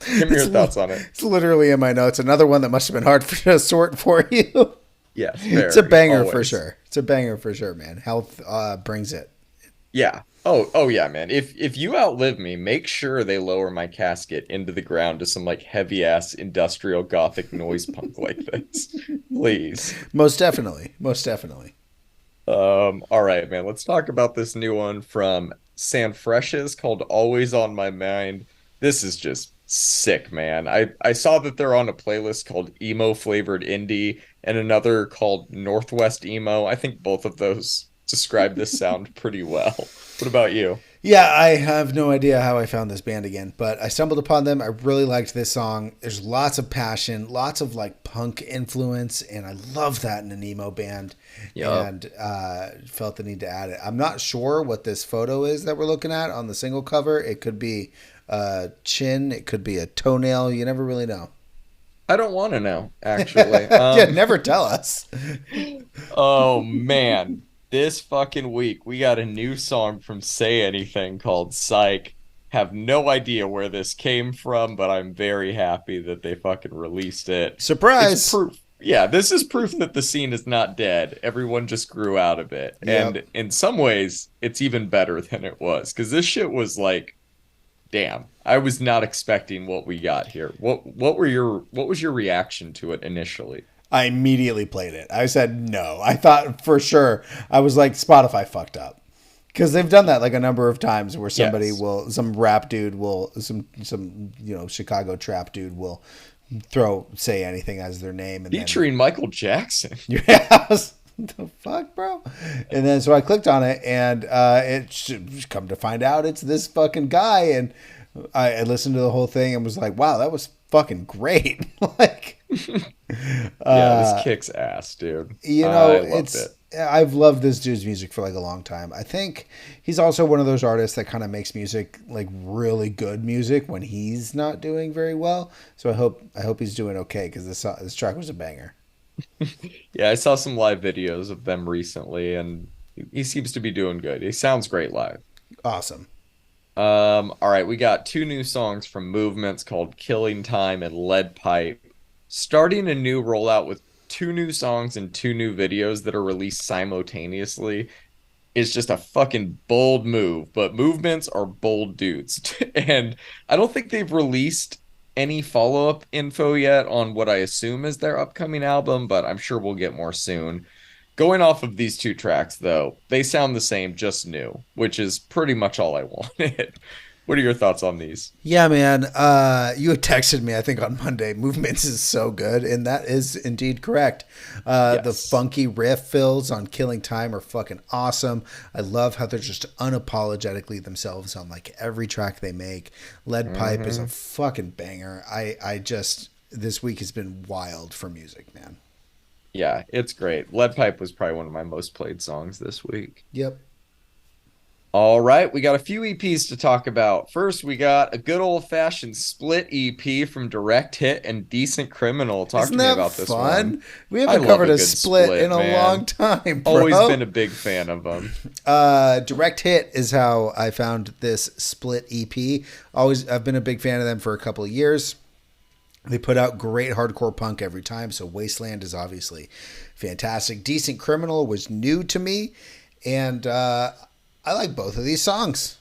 [SPEAKER 1] Give me your thoughts on it.
[SPEAKER 2] It's literally in my notes. Another one that must have been hard to sort for you.
[SPEAKER 1] Yes,
[SPEAKER 2] It's a
[SPEAKER 1] very,
[SPEAKER 2] banger for
[SPEAKER 1] always.
[SPEAKER 2] sure. It's a banger for sure, man. Health brings it.
[SPEAKER 1] Yeah. Oh yeah, man. If you outlive me, make sure they lower my casket into the ground to some like heavy ass industrial gothic noise punk like this. Please.
[SPEAKER 2] Most definitely. Most definitely.
[SPEAKER 1] All right, man. Let's talk about this new one from San Freshes called Always on My Mind. This is just sick, man. I saw that they're on a playlist called Emo Flavored Indie and another called Northwest Emo. I think both of those describe this sound pretty well. What about you?
[SPEAKER 2] Yeah, I have no idea how I found this band again, but I stumbled upon them. I really liked this song. There's lots of passion, lots of like punk influence, and I love that in an emo band.
[SPEAKER 1] Yup.
[SPEAKER 2] And felt the need to add it. I'm not sure what this photo is that we're looking at on the single cover. It could be a chin, it could be a toenail. You never really know.
[SPEAKER 1] I don't want to know, actually.
[SPEAKER 2] Yeah, never tell us.
[SPEAKER 1] Oh man, this fucking week we got a new song from Say Anything called Psych. Have no idea where this came from, but I'm very happy that they fucking released it. It's
[SPEAKER 2] Surprise!
[SPEAKER 1] proof. Yeah, this is proof that the scene is not dead. Everyone just grew out of it.
[SPEAKER 2] Yep.
[SPEAKER 1] And in some ways, it's even better than it was. Because this shit was like, damn, I was not expecting what we got here. What was your reaction to it initially?
[SPEAKER 2] I immediately played it. I said no. I thought for sure. I was like, Spotify fucked up. Because they've done that like a number of times where
[SPEAKER 1] Yes.
[SPEAKER 2] some rap dude will, Chicago trap dude will say anything as their name. And then,
[SPEAKER 1] Featuring Michael Jackson.
[SPEAKER 2] yeah, I was, what the fuck, bro? And then so I clicked on it, and it should come to find out it's this fucking guy. And I listened to the whole thing and was like, wow, that was fucking great. Like,
[SPEAKER 1] Yeah, this kicks ass, dude.
[SPEAKER 2] you know,
[SPEAKER 1] I loved
[SPEAKER 2] it's
[SPEAKER 1] it.
[SPEAKER 2] I've loved this dude's music for like a long time. I think he's also one of those artists that kind of makes music like really good music when he's not doing very well. So I hope he's doing okay because this track was a banger.
[SPEAKER 1] Yeah, I saw some live videos of them recently, and he seems to be doing good. He sounds great live.
[SPEAKER 2] Awesome.
[SPEAKER 1] All right, we got two new songs from Movements called Killing Time and Lead Pipe. Starting a new rollout with two new songs and two new videos that are released simultaneously is just a fucking bold move, but Movements are bold dudes. And I don't think they've released any follow-up info yet on what I assume is their upcoming album, but I'm sure we'll get more soon. Going off of these two tracks, though, they sound the same, just new, which is pretty much all I wanted. What are your thoughts on these?
[SPEAKER 2] Yeah, man. You had texted me, I think, on Monday. Movements is so good, and that is indeed correct. The
[SPEAKER 1] Yes.
[SPEAKER 2] funky riff fills on Killing Time are fucking awesome. I love how they're just unapologetically themselves on like every track they make. Lead Pipe is a
[SPEAKER 1] Hmm.
[SPEAKER 2] fucking banger. I just this week has been wild for music, man.
[SPEAKER 1] Yeah, it's great. Lead Pipe was probably one of my most played songs this week.
[SPEAKER 2] Yep.
[SPEAKER 1] All right, we got a few EPs to talk about. First, we got a good old-fashioned split EP from Direct Hit and Decent Criminal. Talk
[SPEAKER 2] Isn't
[SPEAKER 1] to me
[SPEAKER 2] that
[SPEAKER 1] about this one.
[SPEAKER 2] fun? We
[SPEAKER 1] I
[SPEAKER 2] haven't
[SPEAKER 1] love
[SPEAKER 2] covered
[SPEAKER 1] a
[SPEAKER 2] a
[SPEAKER 1] good
[SPEAKER 2] split in
[SPEAKER 1] split,
[SPEAKER 2] a long
[SPEAKER 1] man.
[SPEAKER 2] time,
[SPEAKER 1] Always
[SPEAKER 2] bro.
[SPEAKER 1] been a big fan of them.
[SPEAKER 2] Direct Hit is how I found this split EP. Always, I've been a big fan of them for a couple of years. They put out great hardcore punk every time, so Wasteland is obviously fantastic. Decent Criminal was new to me, and I like both of these songs.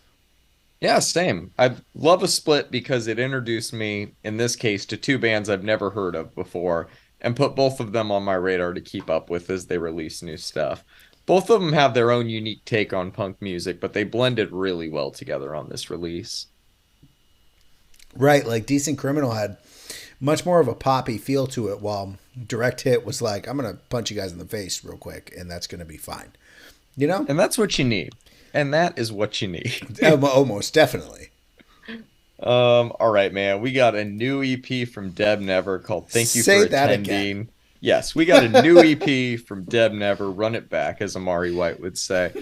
[SPEAKER 1] Yeah, same. I love a split because it introduced me, in this case, to two bands I've never heard of before and put both of them on my radar to keep up with as they release new stuff. Both of them have their own unique take on punk music, but they blended really well together on this release.
[SPEAKER 2] Right, like Decent Criminal had much more of a poppy feel to it, while Direct Hit was like, I'm going to punch you guys in the face real quick, and that's going to be fine. You know?
[SPEAKER 1] And that's what you need. And that is what you need.
[SPEAKER 2] Almost definitely.
[SPEAKER 1] All right, man. We got a new EP from Deb Never called Thank You for
[SPEAKER 2] Say that again.
[SPEAKER 1] Attending. Yes, we got a new EP from Deb Never. Run it back, as Amari White would say.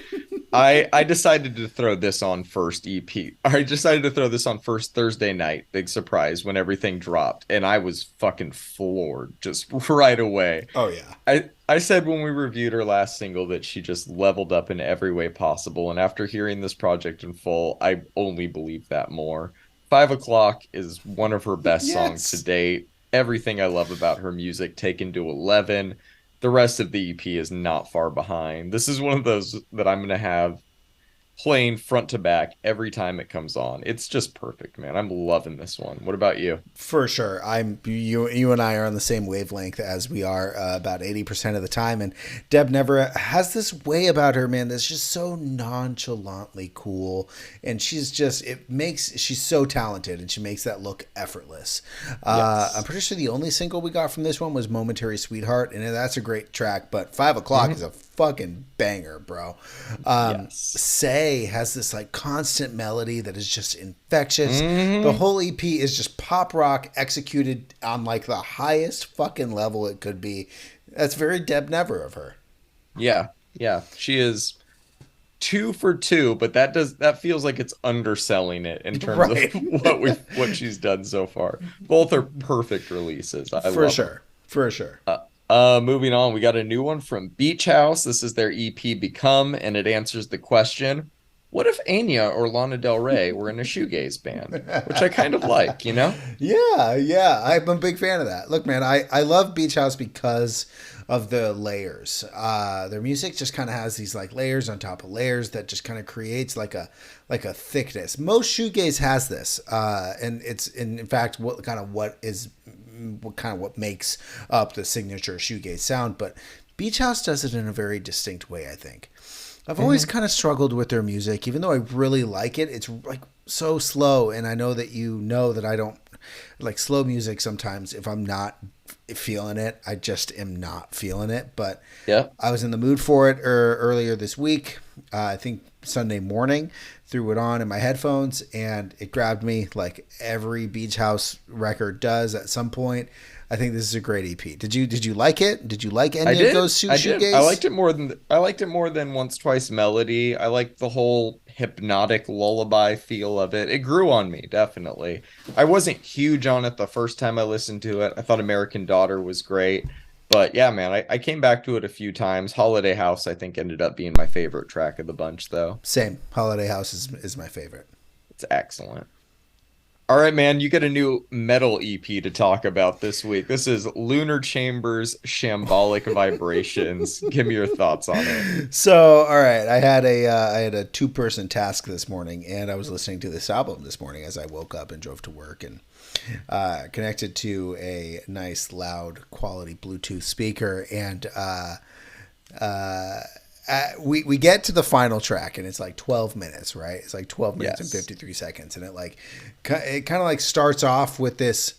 [SPEAKER 1] I decided to throw this on first EP. I decided to throw this on first Thursday night. Big surprise when everything dropped, and I was fucking floored just right away.
[SPEAKER 2] Oh, yeah.
[SPEAKER 1] I said when we reviewed her last single that she just leveled up in every way possible, and after hearing this project in full, I only believe that more. 5 o'clock is one of her best songs to
[SPEAKER 2] Yes.
[SPEAKER 1] date. Everything I love about her music taken to 11. The rest of the EP is not far behind. This is one of those that I'm going to have playing front to back every time it comes on. It's just perfect, man. I'm loving this one. What about you?
[SPEAKER 2] For sure. You and I are on the same wavelength as we are about 80% of the time. And Deb Never has this way about her, man, that's just so nonchalantly cool. And she's so talented, and she makes that look effortless. I'm
[SPEAKER 1] Yes.
[SPEAKER 2] pretty sure the only single we got from this one was Momentary Sweetheart, and that's a great track, but 5 o'clock is
[SPEAKER 1] Mhm.
[SPEAKER 2] a fucking banger, bro.
[SPEAKER 1] Yes.
[SPEAKER 2] Say has this like constant melody that is just infectious. The
[SPEAKER 1] Hmm.
[SPEAKER 2] whole EP is just pop rock executed on like the highest fucking level it could be. That's very Deb Never of her.
[SPEAKER 1] Yeah. Yeah. She is two for two, but that feels like it's underselling it in terms of
[SPEAKER 2] Right.
[SPEAKER 1] what she's done so far. Both are perfect releases. I
[SPEAKER 2] For
[SPEAKER 1] love them.
[SPEAKER 2] sure. For sure.
[SPEAKER 1] Moving on, we got a new one from Beach House. This is their EP Become, and it answers the question, what if Enya or Lana Del Rey were in a shoegaze band? Which I kind of like, you know?
[SPEAKER 2] Yeah, yeah. I'm a big fan of that. Look, man, I love Beach House because of the layers. Their music just kind of has these like layers on top of layers that just kind of creates like a thickness. Most shoegaze has this, and it's in fact what makes up the signature shoegaze sound. But Beach House does it in a very distinct way, I think. I've always kind of struggled with their music, even though I really like it. It's like so slow, and I know that you know that I don't like slow music sometimes. If I'm not feeling it, I just am not feeling it. But
[SPEAKER 1] Yeah.
[SPEAKER 2] I was in the mood for it earlier this week. I think Sunday morning, threw it on in my headphones, and it grabbed me like every Beach House record does at some point. I think this is a great EP. Did you like it? Did you like
[SPEAKER 1] I
[SPEAKER 2] any of
[SPEAKER 1] did.
[SPEAKER 2] those
[SPEAKER 1] I did.
[SPEAKER 2] shoegaze?
[SPEAKER 1] I liked it more than Once Twice Melody. I liked the whole hypnotic lullaby feel of it. It grew on me, definitely. I wasn't huge on it the first time I listened to it. I thought American Daughter was great. But yeah, man, I came back to it a few times. Holiday House, I think, ended up being my favorite track of the bunch, though.
[SPEAKER 2] Same. Holiday House is my favorite.
[SPEAKER 1] It's excellent. All right, man, you get a new metal EP to talk about this week. This is Lunar Chambers Shambolic Vibrations. Give me your thoughts on it.
[SPEAKER 2] So, all right, I had a 2-person task this morning, and I was listening to this album this morning as I woke up and drove to work, and connected to a nice, loud, quality Bluetooth speaker, and we get to the final track, and it's like 12 minutes, right? It's like 12 minutes and
[SPEAKER 1] Yes.
[SPEAKER 2] 53 seconds, and it kind of like starts off with this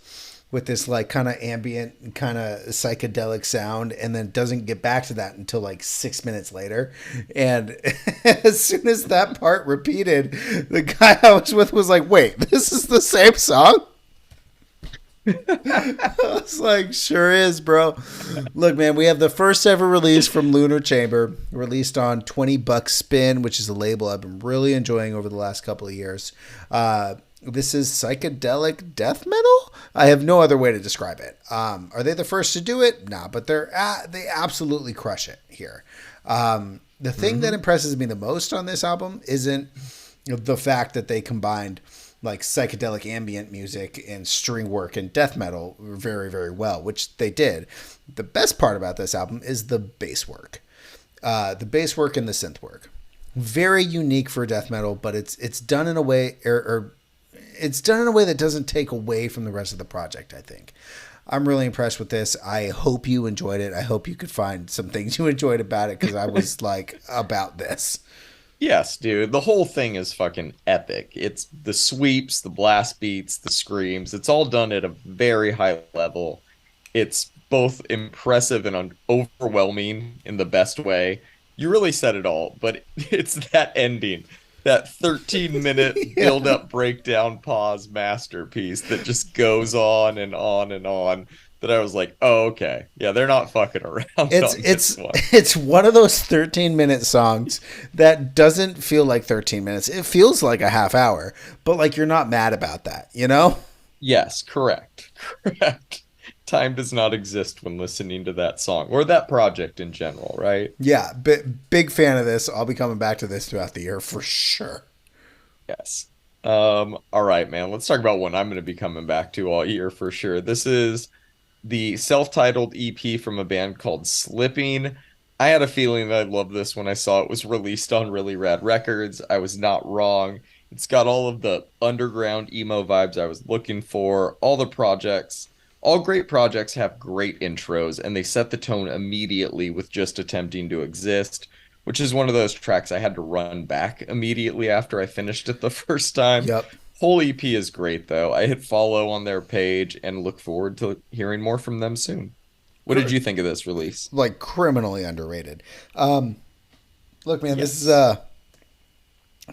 [SPEAKER 2] like kind of ambient, kind of psychedelic sound, and then doesn't get back to that until like 6 minutes later. And as soon as that part repeated, the guy I was with was like, "Wait, this is the same song?" I was like, sure is, bro. Look, man, we have the first ever release from Lunar Chamber, released on 20 Bucks Spin, which is a label I've been really enjoying over the last couple of years. This is psychedelic death metal. I have no other way to describe it. Are they the first to do it? Nah, but they absolutely crush it here. The thing that impresses me the most on this album isn't the fact that they combined like psychedelic ambient music and string work and death metal very, very well, which they did. The best part about this album is the bass work. The bass work and the synth work. Very unique for death metal, but it's done in a way it's done in a way that doesn't take away from the rest of the project, I think. I'm really impressed with this. I hope you enjoyed it. I hope you could find some things you enjoyed about it, because I was like about this.
[SPEAKER 1] Yes, dude. The whole thing is fucking epic. It's the sweeps, the blast beats, the screams. It's all done at a very high level. It's both impressive and overwhelming in the best way. You really said it all, but it's that ending, that 13-minute build-up, breakdown, pause masterpiece that just goes on and on and on. That I was like, oh, okay. Yeah, they're not fucking around on this one.
[SPEAKER 2] It's one of those 13-minute songs that doesn't feel like 13 minutes. It feels like a half hour, but like you're not mad about that, you know?
[SPEAKER 1] Yes, correct. Correct. Time does not exist when listening to that song or that project in general, right?
[SPEAKER 2] Yeah, big fan of this. I'll be coming back to this throughout the year for sure.
[SPEAKER 1] Yes. All right, man. Let's talk about one I'm going to be coming back to all year for sure. This is the self-titled EP from a band called Slipping. I had a feeling that I'd love this when I saw it was released on Really Rad Records. I was not wrong. It's got all of the underground emo vibes I was looking for. All great projects have great intros, and they set the tone immediately with just attempting to exist, which is one of those tracks I had to run back immediately after I finished it the first time.
[SPEAKER 2] Yep.
[SPEAKER 1] Whole EP is great, though. I hit follow on their page and look forward to hearing more from them soon. What did you think of this release?
[SPEAKER 2] Like criminally underrated. Look, man,
[SPEAKER 1] Yes.
[SPEAKER 2] this is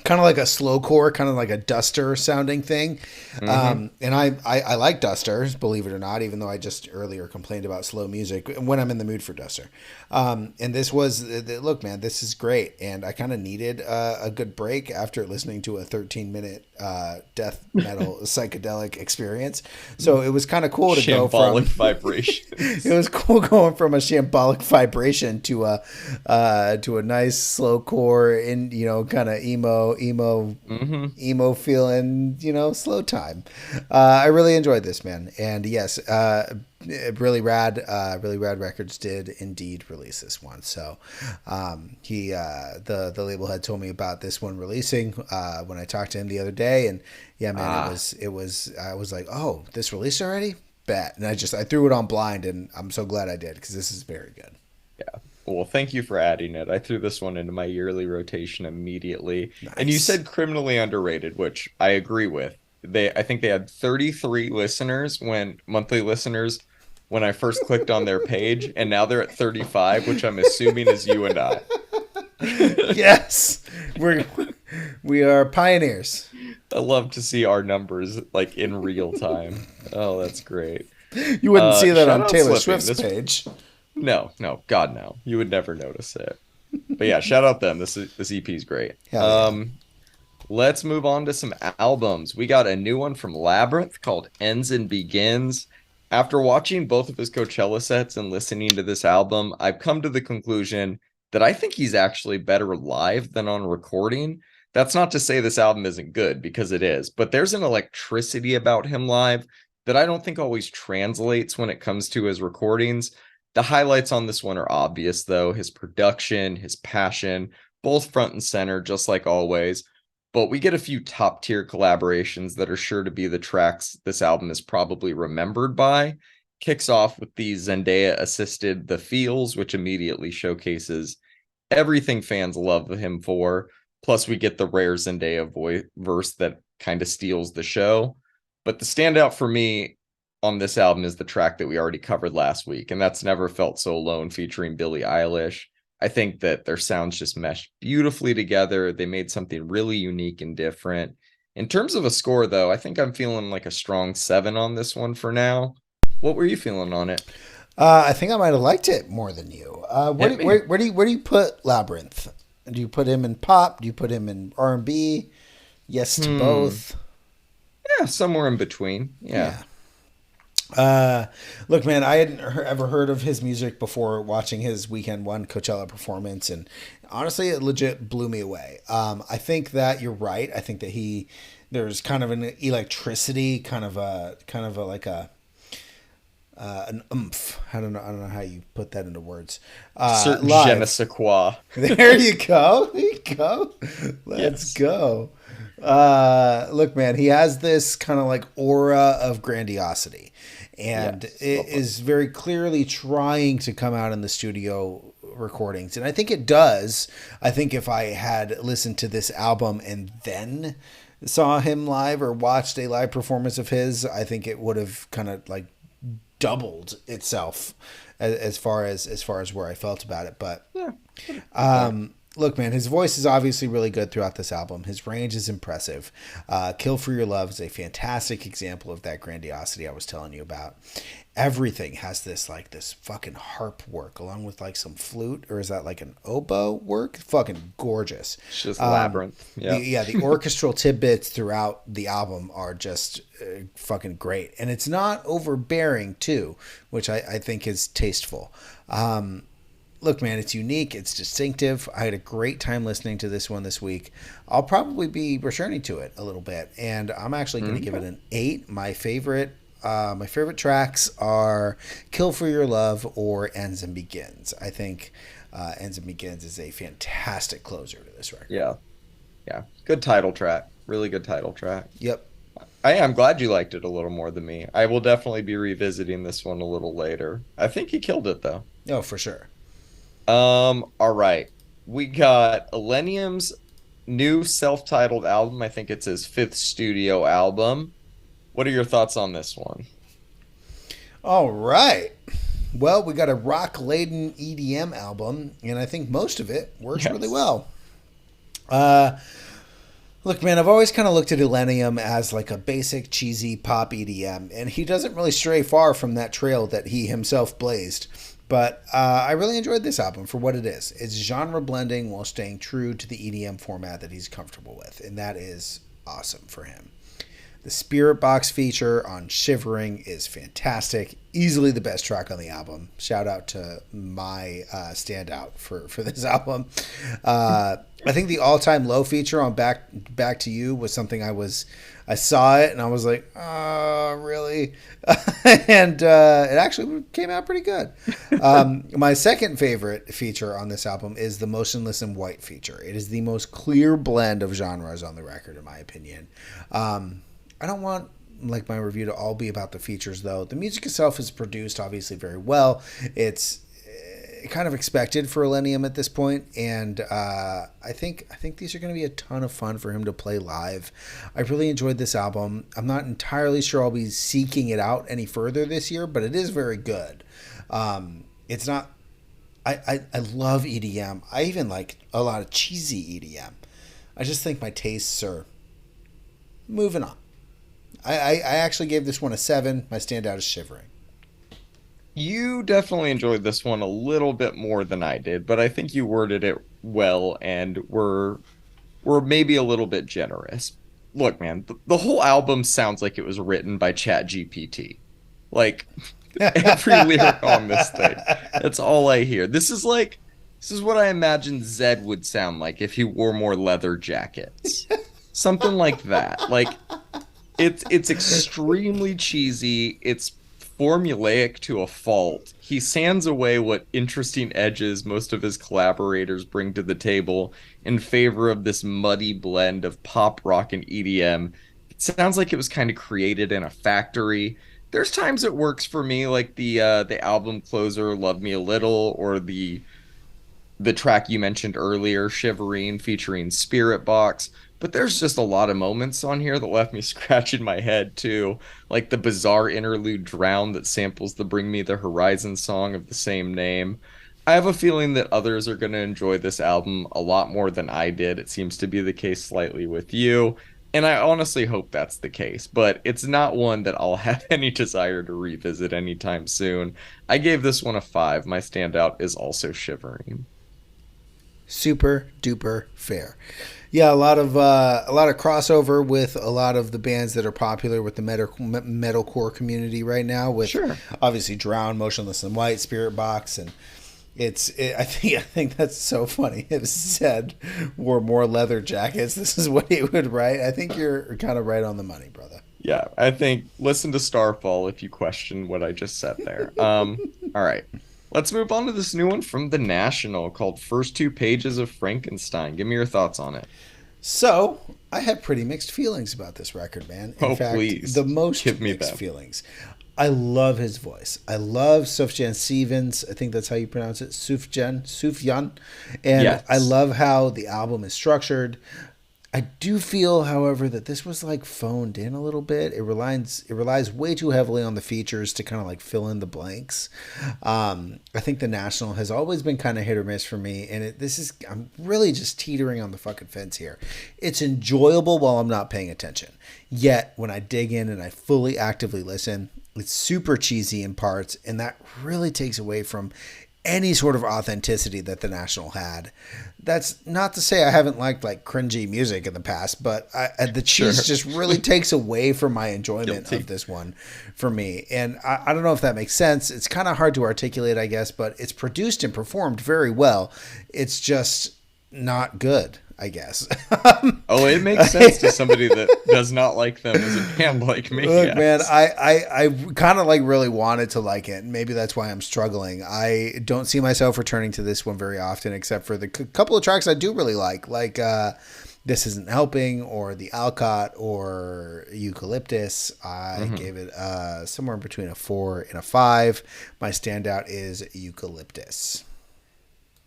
[SPEAKER 2] kind of like a slowcore, kind of like a Duster sounding thing. And I like Dusters, believe it or not, even though I just earlier complained about slow music when I'm in the mood for Duster. And this was, look, man, this is great. And I kind of needed a good break after listening to a 13-minute death metal psychedelic experience. So it was kind of cool to go from
[SPEAKER 1] Shambolic vibrations.
[SPEAKER 2] it was cool going from a shambolic vibration to a nice slowcore in kind of emo emo feeling, slow time. I really enjoyed this, man. And yes, really rad records did indeed release this one. So the label had told me about this one releasing when I talked to him the other day, and yeah, man, it was I was like, oh, this released already? Bet. And I threw it on blind, and I'm so glad I did, because this is very good.
[SPEAKER 1] Yeah. Well, thank you for adding it. I threw this one into my yearly rotation immediately.
[SPEAKER 2] Nice.
[SPEAKER 1] And you said criminally underrated, which I agree with. I think they had 33 monthly listeners when I first clicked on their page, and now they're at 35, which I'm assuming is you and I.
[SPEAKER 2] Yes. We are pioneers.
[SPEAKER 1] I love to see our numbers like in real time. Oh, that's great.
[SPEAKER 2] You wouldn't see that on Taylor Swift's page.
[SPEAKER 1] No, God, no. You would never notice it. But yeah, shout out them. This EP is great.
[SPEAKER 2] Yeah.
[SPEAKER 1] Let's move on to some albums. We got a new one from Labrinth called Ends and Begins. After watching both of his Coachella sets and listening to this album, I've come to the conclusion that I think he's actually better live than on recording. That's not to say this album isn't good, because it is, but there's an electricity about him live that I don't think always translates when it comes to his recordings. The highlights on this one are obvious, though. His production, his passion, both front and center, just like always. But we get a few top-tier collaborations that are sure to be the tracks this album is probably remembered by. Kicks off with the Zendaya-assisted The Feels, which immediately showcases everything fans love him for. Plus, we get the rare Zendaya verse that kind of steals the show. But the standout for me on this album is the track that we already covered last week, and that's Never Felt So Alone featuring Billie Eilish. I think that their sounds just meshed beautifully together. They made something really unique and different. In terms of a score, though, I think I'm feeling like a strong 7 on this one for now. What were you feeling on it?
[SPEAKER 2] I think I might have liked it more than you. Where do you put Labrinth? Do you put him in pop? Do you put him in R&B? Yes to both.
[SPEAKER 1] Yeah, somewhere in between. Yeah.
[SPEAKER 2] Look, man, I hadn't ever heard of his music before watching his Weekend One Coachella performance, and honestly, it legit blew me away. I think that you're right. I think that there's kind of an electricity, kind of like an oomph. I don't know how you put that into words.
[SPEAKER 1] Certain je ne sais quoi.
[SPEAKER 2] There you go. Let's go. Look, man, he has this kind of like aura of grandiosity, and it is very clearly trying to come out in the studio recordings, and I think it does. I think if I had listened to this album and then saw him live or watched a live performance of his, I think it would have kind of like doubled itself as far as where I felt about it. But look, man, his voice is obviously really good throughout this album. His range is impressive. Kill for Your Love is a fantastic example of that grandiosity I was telling you about. Everything has this fucking harp work along with like some flute, or is that like an oboe work? Fucking gorgeous.
[SPEAKER 1] It's just Labyrinth.
[SPEAKER 2] The orchestral tidbits throughout the album are just fucking great. And it's not overbearing too, which I think is tasteful. Look, man, it's unique. It's distinctive. I had a great time listening to this one this week. I'll probably be returning to it a little bit, and I'm actually going to give it an 8. My favorite tracks are Kill for Your Love or Ends and Begins. I think Ends and Begins is a fantastic closer to this record.
[SPEAKER 1] Yeah. Good title track. Really good title track.
[SPEAKER 2] Yep.
[SPEAKER 1] I'm glad you liked it a little more than me. I will definitely be revisiting this one a little later. I think he killed it, though.
[SPEAKER 2] Oh, for sure.
[SPEAKER 1] All right. We got ILLENIUM's new self-titled album. I think it's his 5th studio album. What are your thoughts on this one?
[SPEAKER 2] All right. Well, we got a rock-laden EDM album, and I think most of it works really well. Look, man, I've always kind of looked at ILLENIUM as like a basic, cheesy pop EDM, and he doesn't really stray far from that trail that he himself blazed. But I really enjoyed this album for what it is. It's genre blending while staying true to the EDM format that he's comfortable with, and that is awesome for him. The Spirit Box feature on Shivering is fantastic. Easily the best track on the album. Shout out to my standout for this album. I think the All Time Low feature on Back to You was something I saw it and I was like, oh, really? And it actually came out pretty good. My second favorite feature on this album is the Motionless in White feature. It is the most clear blend of genres on the record, in my opinion. I don't want my review to all be about the features, though. The music itself is produced obviously very well. It's kind of expected for ILLENIUM at this point, and I think these are going to be a ton of fun for him to play live. I really enjoyed this album. I'm not entirely sure I'll be seeking it out any further this year, but it is very good. It's not. I love EDM. I even like a lot of cheesy EDM. I just think my tastes are moving on. I actually gave this one a 7. My standout is Shivering.
[SPEAKER 1] You definitely enjoyed this one a little bit more than I did, but I think you worded it well and were maybe a little bit generous. Look, man, the whole album sounds like it was written by ChatGPT. Like every lyric on this thing. That's all I hear. This is what I imagine Zed would sound like if he wore more leather jackets. Something like that. Like it's extremely cheesy. It's formulaic to a fault. He sands away what interesting edges most of his collaborators bring to the table in favor of this muddy blend of pop, rock, and EDM. It sounds like it was kind of created in a factory. There's times it works for me, like the album closer, "Love Me a Little," or the track you mentioned earlier, "Shivering," featuring Spirit Box. But there's just a lot of moments on here that left me scratching my head too, like the bizarre interlude "Drown" that samples the "Bring Me the Horizon" song of the same name. I have a feeling that others are going to enjoy this album a lot more than I did. It seems to be the case slightly with you, and I honestly hope that's the case, but it's not one that I'll have any desire to revisit anytime soon. I gave this one a 5. My standout is also Shivering.
[SPEAKER 2] Super duper fair. Yeah, a lot of crossover with a lot of the bands that are popular with the metalcore community right now. With obviously Drown, Motionless in White, Spirit Box, and I think that's so funny. If Zed wore more leather jackets, this is what he would write. I think you're kind of right on the money, brother.
[SPEAKER 1] Yeah, I think listen to Starfall if you question what I just said there. All right. Let's move on to this new one from The National called "First Two Pages of Frankenstein." Give me your thoughts on it.
[SPEAKER 2] So, I had pretty mixed feelings about this record, man. In fact,
[SPEAKER 1] please.
[SPEAKER 2] The most mixed feelings. I love his voice. I love Sufjan Stevens. I think that's how you pronounce it. Sufjan. And yes. I love how the album is structured. I do feel, however, that this was phoned in a little bit. It relies way too heavily on the features to kind of fill in the blanks. I think The National has always been kind of hit or miss for me, and I'm really just teetering on the fucking fence here. It's enjoyable while I'm not paying attention. Yet when I dig in and I fully actively listen, it's super cheesy in parts, and that really takes away from any sort of authenticity that The National had. That's not to say I haven't liked cringy music in the past, but the cheese just really takes away from my enjoyment of this one for me. And I don't know if that makes sense. It's kind of hard to articulate, I guess, but it's produced and performed very well. It's just not good, I guess.
[SPEAKER 1] It makes sense to somebody that does not like them as a band like me.
[SPEAKER 2] Look, man, I kind of really wanted to like it. Maybe that's why I'm struggling. I don't see myself returning to this one very often, except for the couple of tracks I do really like "This Isn't Helping" or "The Alcott" or "Eucalyptus." I gave it somewhere in between a 4 and a 5. My standout is "Eucalyptus."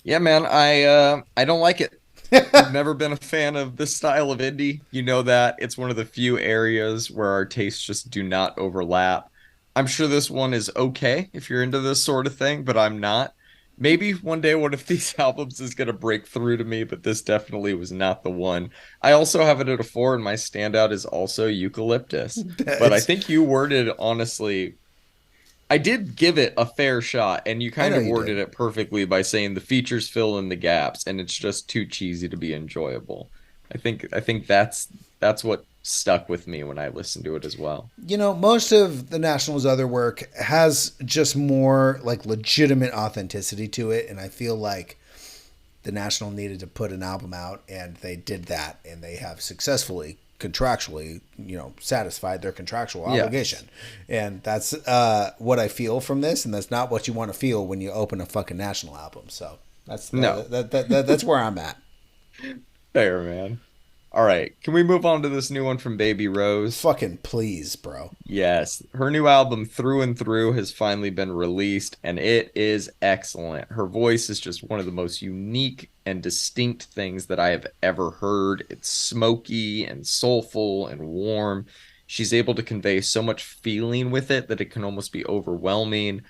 [SPEAKER 1] Yeah, man, I don't like it. I've never been a fan of this style of indie. You know that. It's one of the few areas where our tastes just do not overlap. I'm sure this one is okay if you're into this sort of thing, but I'm not. Maybe one day one of these albums is going to break through to me, but this definitely was not the one. I also have it at a 4, and my standout is also "Eucalyptus." But I think you worded, honestly, I did give it a fair shot, and you kind of worded it perfectly by saying the features fill in the gaps, and it's just too cheesy to be enjoyable. I think that's what stuck with me when I listened to it as well.
[SPEAKER 2] You know, most of the National's other work has just more like legitimate authenticity to it, and I feel like the National needed to put an album out, and they did that, and they have successfully contractually, you know, satisfied their contractual obligation. And that's what I feel from this, and that's not what you want to feel when you open a fucking National album. So that's that's where I'm at.
[SPEAKER 1] Fair, man. All right, can we move on to this new one from Baby Rose?
[SPEAKER 2] Fucking please, bro.
[SPEAKER 1] Yes, her new album Through and Through has finally been released, and it is excellent. Her voice is just one of the most unique and distinct things that I have ever heard. It's smoky and soulful and warm. She's able to convey so much feeling with it that it can almost be overwhelming.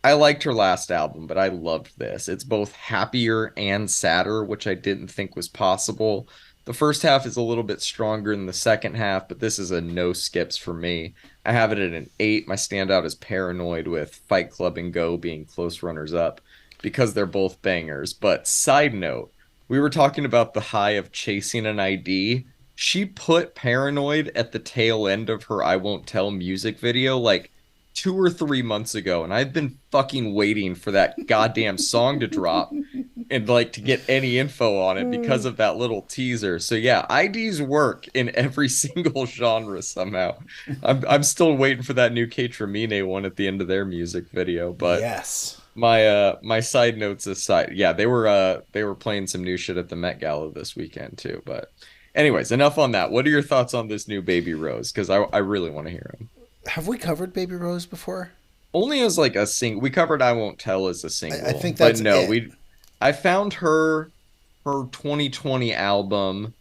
[SPEAKER 1] I liked her last album, but I loved this. It's both happier and sadder, which I didn't think was possible. The first half is a little bit stronger than the second half, but this is a no skips for me. I have it at an 8. My standout is Paranoid, with Fight Club and Go being close runners up because they're both bangers. But side note, we were talking about the high of chasing an ID. She put Paranoid at the tail end of her I Won't Tell music video like 2 or 3 months ago, and I've been fucking waiting for that goddamn song to drop and like to get any info on it because of that little teaser. So yeah, IDs work in every single genre somehow. I'm still waiting for that new Kate Tremine one at the end of their music video, but
[SPEAKER 2] yes.
[SPEAKER 1] My side notes aside, yeah, they were playing some new shit at the Met Gala this weekend too. But anyways, enough on that. What are your thoughts on this new Baby Rose? Because I really want to hear them.
[SPEAKER 2] Have we covered Baby Rose before?
[SPEAKER 1] Only as like a single. We covered I Won't Tell as a single.
[SPEAKER 2] I think that's
[SPEAKER 1] but no,
[SPEAKER 2] it.
[SPEAKER 1] I found her 2020 album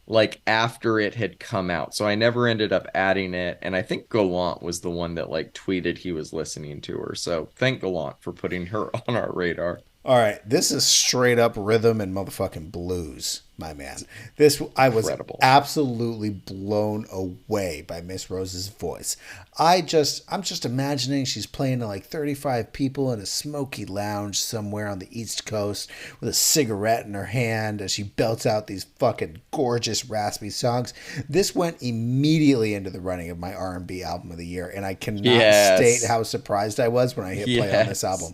[SPEAKER 1] like after it had come out. So I never ended up adding it. And I think Gallant was the one that like tweeted he was listening to her. So thank Gallant for putting her on our radar.
[SPEAKER 2] All right, this is straight up rhythm and motherfucking blues, my man. This I was
[SPEAKER 1] Incredible.
[SPEAKER 2] absolutely blown away by Miss Rose's voice. I'm just imagining she's playing to like 35 people in a smoky lounge somewhere on the East Coast with a cigarette in her hand as she belts out these fucking gorgeous raspy songs. This went immediately into the running of my R&B album of the year, and I cannot state how surprised I was when I hit play on this album.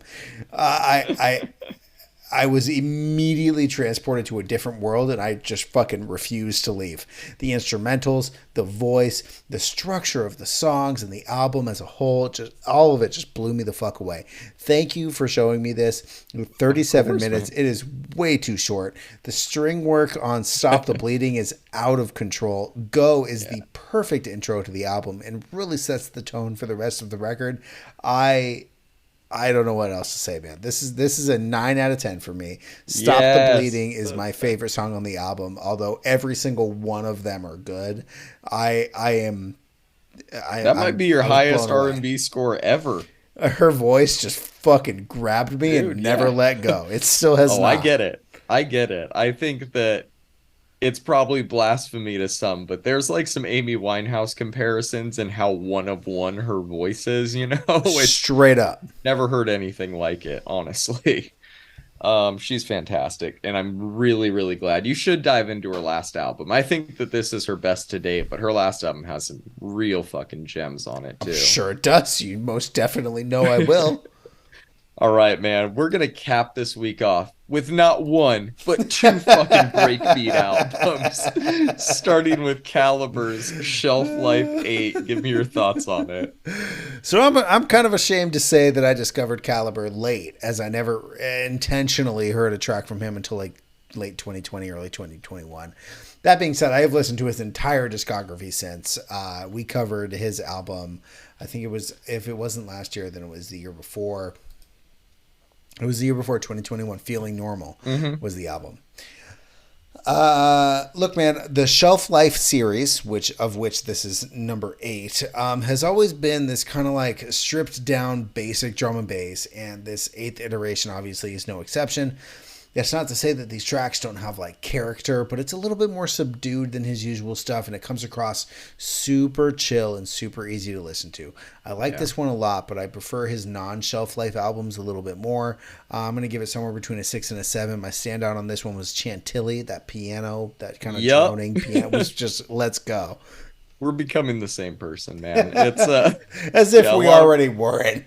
[SPEAKER 2] I was immediately transported to a different world, and I just fucking refused to leave. The instrumentals, the voice, the structure of the songs, and the album as a whole, just all of it just blew me the fuck away. Thank you for showing me this. 37 minutes. Man. It is way too short. The string work on Stop the Bleeding is out of control. Go is the perfect intro to the album and really sets the tone for the rest of the record. I don't know what else to say, man. This is a 9 out of 10 for me. Stop the Bleeding is my favorite song on the album, although every single one of them are good. That
[SPEAKER 1] might be your highest R&B score ever.
[SPEAKER 2] Her voice just fucking grabbed me and never let go. It still has not.
[SPEAKER 1] I get it. I think that it's probably blasphemy to some, but there's like some Amy Winehouse comparisons and how one of one her voice is, you know? It's
[SPEAKER 2] straight up.
[SPEAKER 1] Never heard anything like it, honestly. She's fantastic, and I'm really, really glad. You should dive into her last album. I think that this is her best to date, but her last album has some real fucking gems on it, too.
[SPEAKER 2] I'm sure it does. You most definitely know I will.
[SPEAKER 1] All right, man. We're going to cap this week off with not one, but 2 fucking breakbeat albums. Starting with Calibre's Shelf Life 8. Give me your thoughts on it.
[SPEAKER 2] So I'm kind of ashamed to say that I discovered Calibre late, as I never intentionally heard a track from him until like late 2020, early 2021. That being said, I have listened to his entire discography since. We covered his album. I think it was, if it wasn't last year, then it was the year before. It was the year before, 2021. Feeling Normal was the album. Look, man, the Shelf Life series, of which this is number 8, has always been this kind of like stripped down basic drum and bass, and this 8th iteration obviously is no exception. That's not to say that these tracks don't have like character, but it's a little bit more subdued than his usual stuff, and it comes across super chill and super easy to listen to. I like this one a lot, but I prefer his non-Shelf Life albums a little bit more. I'm going to give it somewhere between a 6 and a 7. My standout on this one was Chantilly, that piano, that kind of droning piano was just, let's go.
[SPEAKER 1] We're becoming the same person, man. It's
[SPEAKER 2] As if
[SPEAKER 1] yeah, a
[SPEAKER 2] we
[SPEAKER 1] lot of
[SPEAKER 2] already weren't.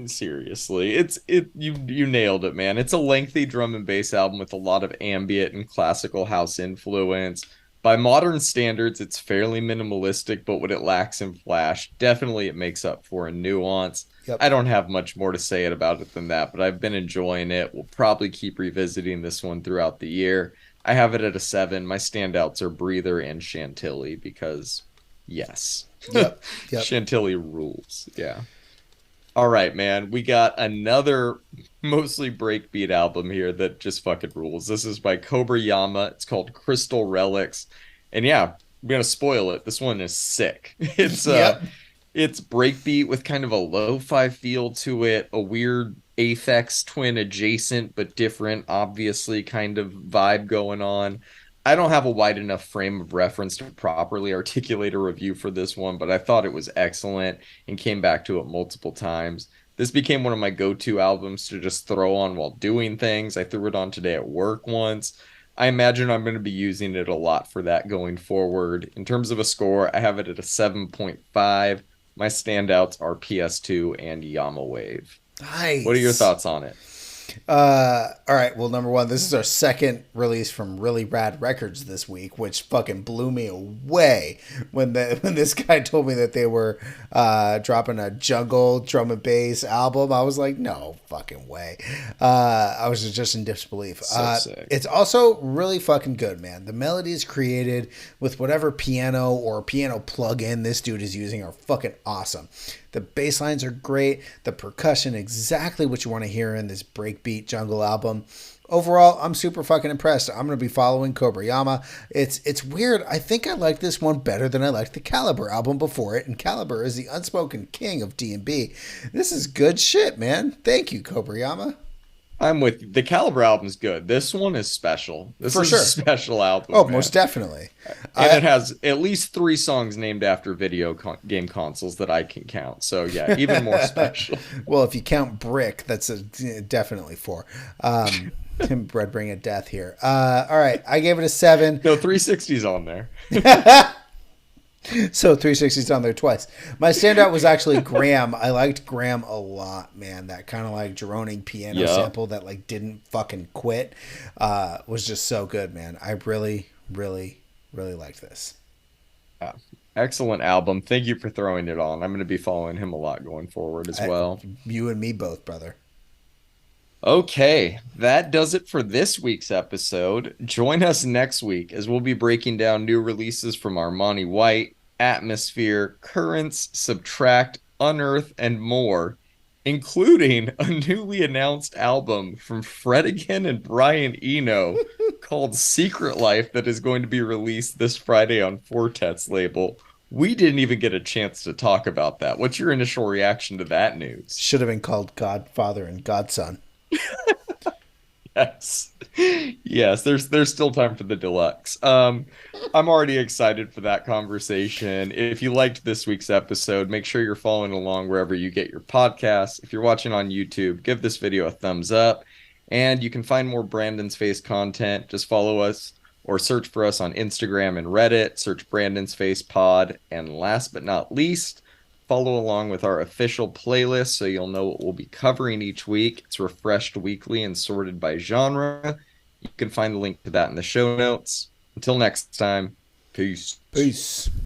[SPEAKER 1] seriously. You nailed it, man. It's a lengthy drum and bass album with a lot of ambient and classical house influence. By modern standards, it's fairly minimalistic, but what it lacks in flash, definitely it makes up for in nuance.
[SPEAKER 2] Yep.
[SPEAKER 1] I don't have much more to say about it than that, but I've been enjoying it. We'll probably keep revisiting this one throughout the year. I have it at a 7. My standouts are Breather and Chantilly because, yes,
[SPEAKER 2] Yep. Yep.
[SPEAKER 1] Chantilly rules. Yeah. All right, man. We got another mostly breakbeat album here that just fucking rules. This is by Cobrayama. It's called Crystal Relics. And yeah, I'm gonna spoil it. This one is sick.
[SPEAKER 2] Yep.
[SPEAKER 1] It's breakbeat with kind of a lo-fi feel to it, a weird Aphex Twin adjacent but different, obviously kind of vibe going on. I don't have a wide enough frame of reference to properly articulate a review for this one, but I thought it was excellent and came back to it multiple times. This became one of my go-to albums to just throw on while doing things. I threw it on today at work once. I imagine I'm going to be using it a lot for that going forward. In terms of a score, I have it at a 7.5. My standouts are PS2 and Yama Wave. What are your
[SPEAKER 2] Nice.
[SPEAKER 1] thoughts on it?
[SPEAKER 2] All right. Well, number one, this is our second release from Really Rad Records this week, which fucking blew me away when this guy told me that they were dropping a jungle drum and bass album. I was like, no fucking way. I was just in disbelief.
[SPEAKER 1] So sick.
[SPEAKER 2] It's also really fucking good, man. The melodies created with whatever piano or piano plug-in this dude is using are fucking awesome. The bass lines are great. The percussion, exactly what you want to hear in this breakbeat jungle album. Overall, I'm super fucking impressed. I'm going to be following Cobrayama. It's weird. I think I like this one better than I liked the Calibre album before it, and Calibre is the unspoken king of D&B. This is good shit, man. Thank you, Cobrayama.
[SPEAKER 1] I'm with you. The Calibre album's good. This one is special. This
[SPEAKER 2] For
[SPEAKER 1] is
[SPEAKER 2] sure.
[SPEAKER 1] a special album,
[SPEAKER 2] Oh,
[SPEAKER 1] man.
[SPEAKER 2] most definitely.
[SPEAKER 1] And it has at least 3 songs named after game consoles that I can count. So yeah, even more special.
[SPEAKER 2] Well, if you count Brick, that's definitely 4. Bread Bring a Death here. All right, I gave it a 7.
[SPEAKER 1] No, 360's on there.
[SPEAKER 2] So 360's on there twice. My standout was actually Graham. I liked Graham a lot, man. That kind of like droning piano sample that like didn't fucking quit was just so good, man. I really, really, really liked this.
[SPEAKER 1] Yeah. Excellent album. Thank you for throwing it on. I'm going to be following him a lot going forward as well.
[SPEAKER 2] You and me both, brother.
[SPEAKER 1] Okay, that does it for this week's episode. Join us next week as we'll be breaking down new releases from Armani White, Atmosphere, Currents, Subtract, Unearth, and more, including a newly announced album from Fred again and Brian Eno called Secret Life that is going to be released this Friday on Fortet's label. We didn't even get a chance to talk about that. What's your initial reaction to that news?
[SPEAKER 2] Should have been called Godfather and Godson.
[SPEAKER 1] Yes. Yes, there's still time for the deluxe. I'm already excited for that conversation. If you liked this week's episode, make sure you're following along wherever you get your podcasts. If you're watching on YouTube, give this video a thumbs up. And you can find more Brandon's Face content. Just follow us or search for us on Instagram and Reddit. Search Brandon's Face Pod. And last but not least, follow along with our official playlist so you'll know what we'll be covering each week. It's refreshed weekly and sorted by genre. You can find the link to that in the show notes. Until next time, peace.
[SPEAKER 2] Peace.